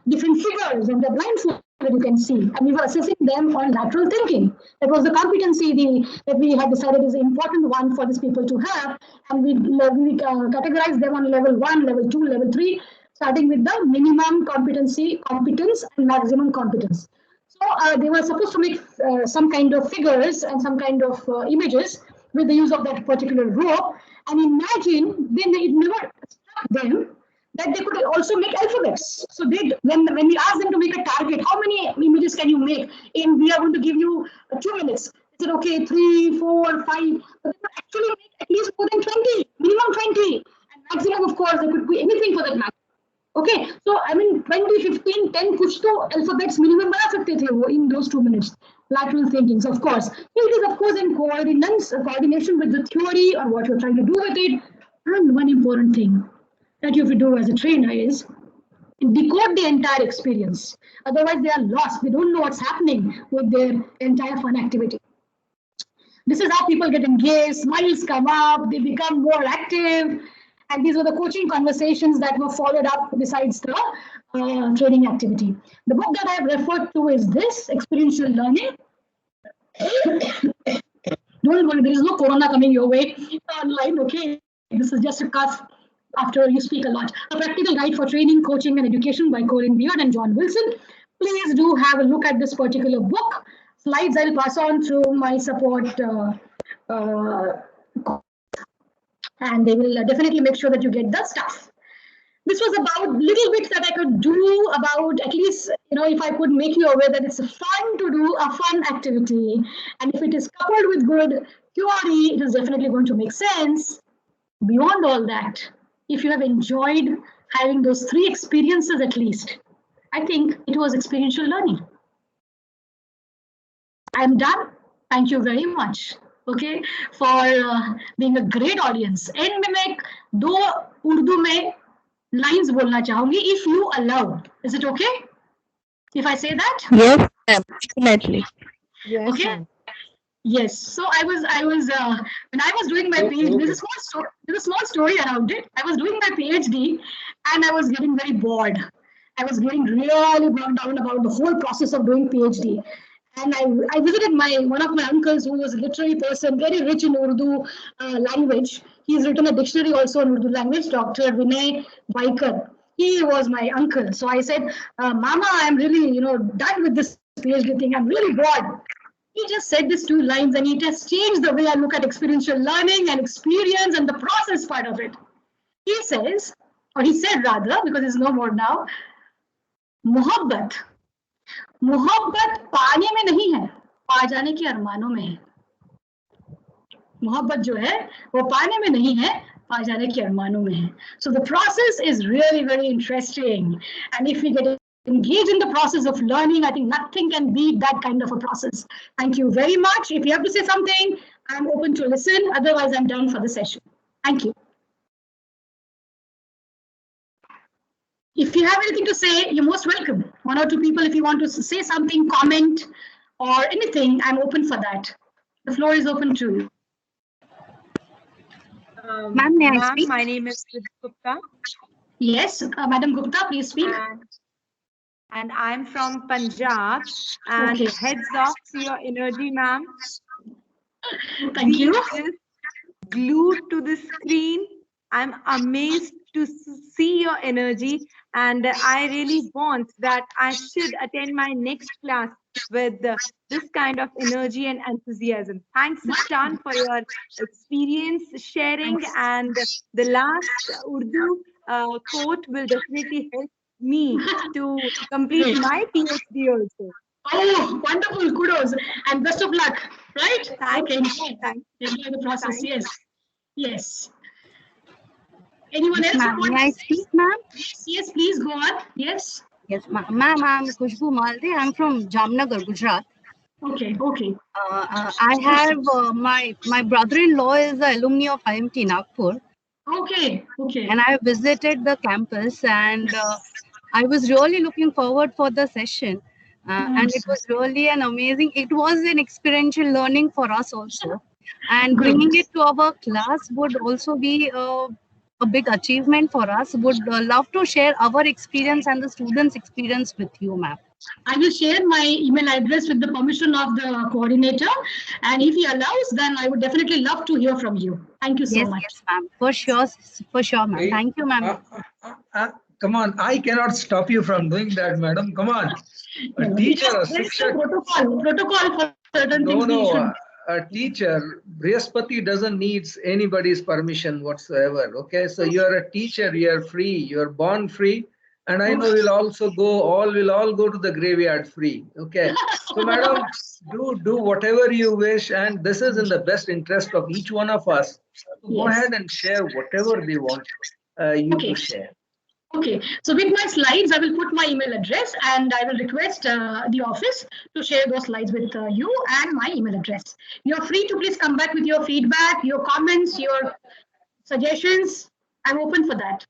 different figures, and they're blindfolded. You can see, and we were assessing them on lateral thinking. That was the competency that we had decided is an important one for these people to have, and we categorized them on level 1, level 2, level 3, starting with the minimum competence, and maximum competence. So they were supposed to make some kind of figures and some kind of images with the use of that particular rope. And imagine, then it never struck them that they could also make alphabets. So when we asked them to make a target, how many images can you make? We are going to give you 2 minutes. said, okay, 3, 4, 5, but they could actually make at least more than 20, minimum 20. And maximum, of course, there could be anything for that matter. Okay, so I mean 20, 15, 10 कुछ तो alphabets minimum बना सकते थे वो in those 2 minutes. Lateral thinking, so of course. It is of course in coordination with the theory or what you're trying to do with it. And one important thing that you have to do as a trainer is decode the entire experience. Otherwise, they are lost. They don't know what's happening with their entire fun activity. This is how people get engaged, smiles come up, they become more active. And these were the coaching conversations that were followed up besides the training activity. The book that I have referred to is this, Experiential Learning. Don't worry, there is no corona coming your way online, okay? This is just a cough after you speak a lot. A practical guide for training, coaching, and education by Corinne Beard and John Wilson. Please do have a look at this particular book. Slides I'll pass on through my support and they will definitely make sure that you get the stuff. This was about little bits that I could do about, at least, if I could make you aware that it's fun to do a fun activity. And if it is coupled with good theory, it is definitely going to make sense. Beyond all that, if you have enjoyed having those 3 experiences at least, I think it was experiential learning. I'm done. Thank you very much. Okay, for being a great audience. End में मैं 2 उर्दू में lines बोलना चाहूंगी, if you allow. Is it okay if I say that? Yes, definitely. Yes. Okay. Yes. So I was when I was doing my PhD. There's a small story around it. I was doing my PhD and I was getting very bored. I was getting really brought down about the whole process of doing PhD. And I visited one of my uncles who was a literary person, very rich in Urdu language. He's written a dictionary also in Urdu language, Dr. Vinay Vaikar. He was my uncle. So I said, Mama, I'm really, done with this PhD thing. I'm really bored. He just said these 2 lines and it has changed the way I look at experiential learning and experience and the process part of it. He says, or he said rather, because there's no more now, मोहब्बत पाने में नहीं है, पा जाने के अरमानों में है. मोहब्बत जो है वो पाने में नहीं है, पा जाने के अरमानों में है. So the process is really very interesting, and if we get engaged in the process of learning, I think nothing can beat that kind of a process. Thank you very much. If you have to say something, I'm open to listen. Otherwise, I'm done for the session. Thank you. If you have anything to say, you're most welcome. 1 or 2 people, if you want to say something, comment, or anything, I'm open for that. The floor is open to you. Ma'am, may I speak? My name is Gupta. Yes, Madam Gupta, please speak. And I'm from Punjab. And Okay. heads off to your energy, ma'am. Thank you. Just glued to the screen. I'm amazed to see your energy, and I really want that I should attend my next class with this kind of energy and enthusiasm. Thanks a ton for your experience sharing, and the last Urdu quote will definitely help me to complete my PhD also. Oh, wonderful. Kudos. And best of luck. Right? Thank okay. you. Thank you. Enjoy the process. Thank Yes. Yes. Anyone Yes, else? ma'am. May I speak, ma'am? Yes, please go on. Yes. Yes, ma'am. I'm Khushbu Malde. I'm from Jamnagar, Gujarat. Okay. I have my brother-in-law is an alumni of IMT Nagpur. Okay. And I visited the campus, and I was really looking forward for the session. And it was really an amazing. It was an experiential learning for us also, and bringing it to our class would also be a big achievement for us. Would love to share our experience and the students' experience with you, ma'am. I will share my email address with the permission of the coordinator, and if he allows, then I would definitely love to hear from you. Thank you so much. Yes, ma'am. For sure, ma'am. Thank you, ma'am. Come on, I cannot stop you from doing that, madam. Come on. A teacher, a Shikshak. Protocol for certain things. No, a teacher, Brihaspati doesn't need anybody's permission whatsoever. Okay, so you're a teacher, you're free, you're born free, and I know we'll also we'll all go to the graveyard free. Okay. So madam, do whatever you wish, and this is in the best interest of each one of us. So go ahead and share whatever they want you to share. Okay, so with my slides, I will put my email address and I will request the office to share those slides with you and my email address. You're free to please come back with your feedback, your comments, your suggestions. I'm open for that.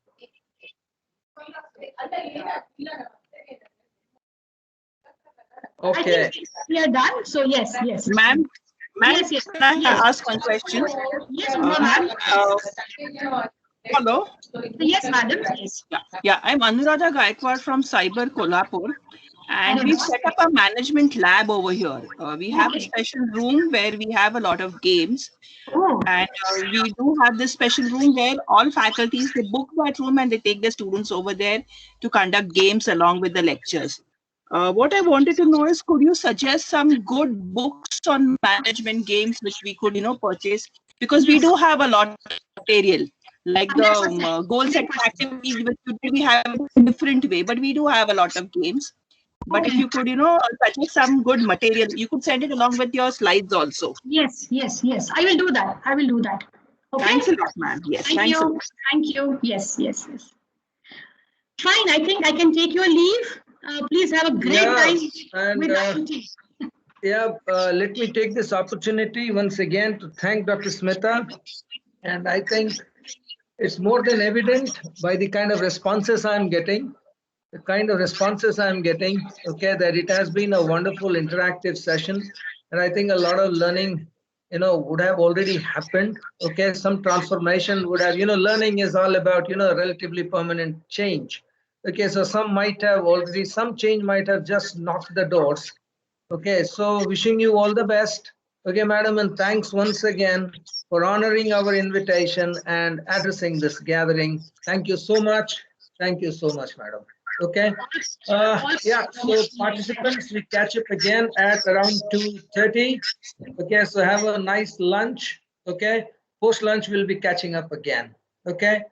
Okay. I think we are done. So yes. Ma'am, Yes. can I ask one question? Yes, Ma'am, hello? Yes, madam. Yes. Yeah, I'm Anuradha Gaikwad from Cyber Kolhapur, and we've set up a management lab over here. We have a special room where we have a lot of games, and we do have this special room where all faculties, they book that room and they take the students over there to conduct games along with the lectures. What I wanted to know is, could you suggest some good books on management games which we could, purchase? Because we do have a lot of material, like the goal set activities, which we have it in a different way, but we do have a lot of games. But if you could, suggest some good material, you could send it along with your slides also. Yes. I will do that. Okay. Thanks a lot, ma'am. Yes, Thank you. Thank you. Yes. Fine. I think I can take your leave. Please have a great time with IIT. Let me take this opportunity once again to thank Dr. Smita. And I think it's more than evident by the kind of responses I'm getting, okay, that it has been a wonderful interactive session. And I think a lot of learning, would have already happened. Okay, some transformation would have, learning is all about, relatively permanent change. Okay, so some change might have just knocked the doors. Okay, so wishing you all the best. Okay, madam, and thanks once again for honoring our invitation and addressing this gathering. Thank you so much. Thank you so much, madam. Okay. So participants, we catch up again at around 2:30. Okay, so have a nice lunch. Okay, post lunch we'll be catching up again. Okay.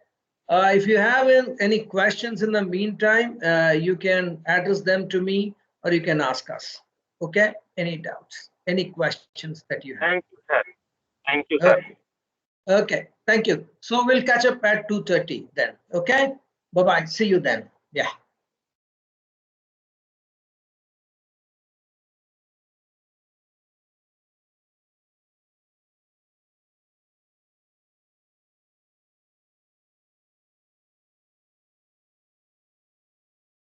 If you have any questions in the meantime, you can address them to me or you can ask us. Okay, any doubts, any questions that you have? Thank you, sir. Okay, thank you. So we'll catch up at 2:30 then. Okay, bye-bye. See you then. Yeah.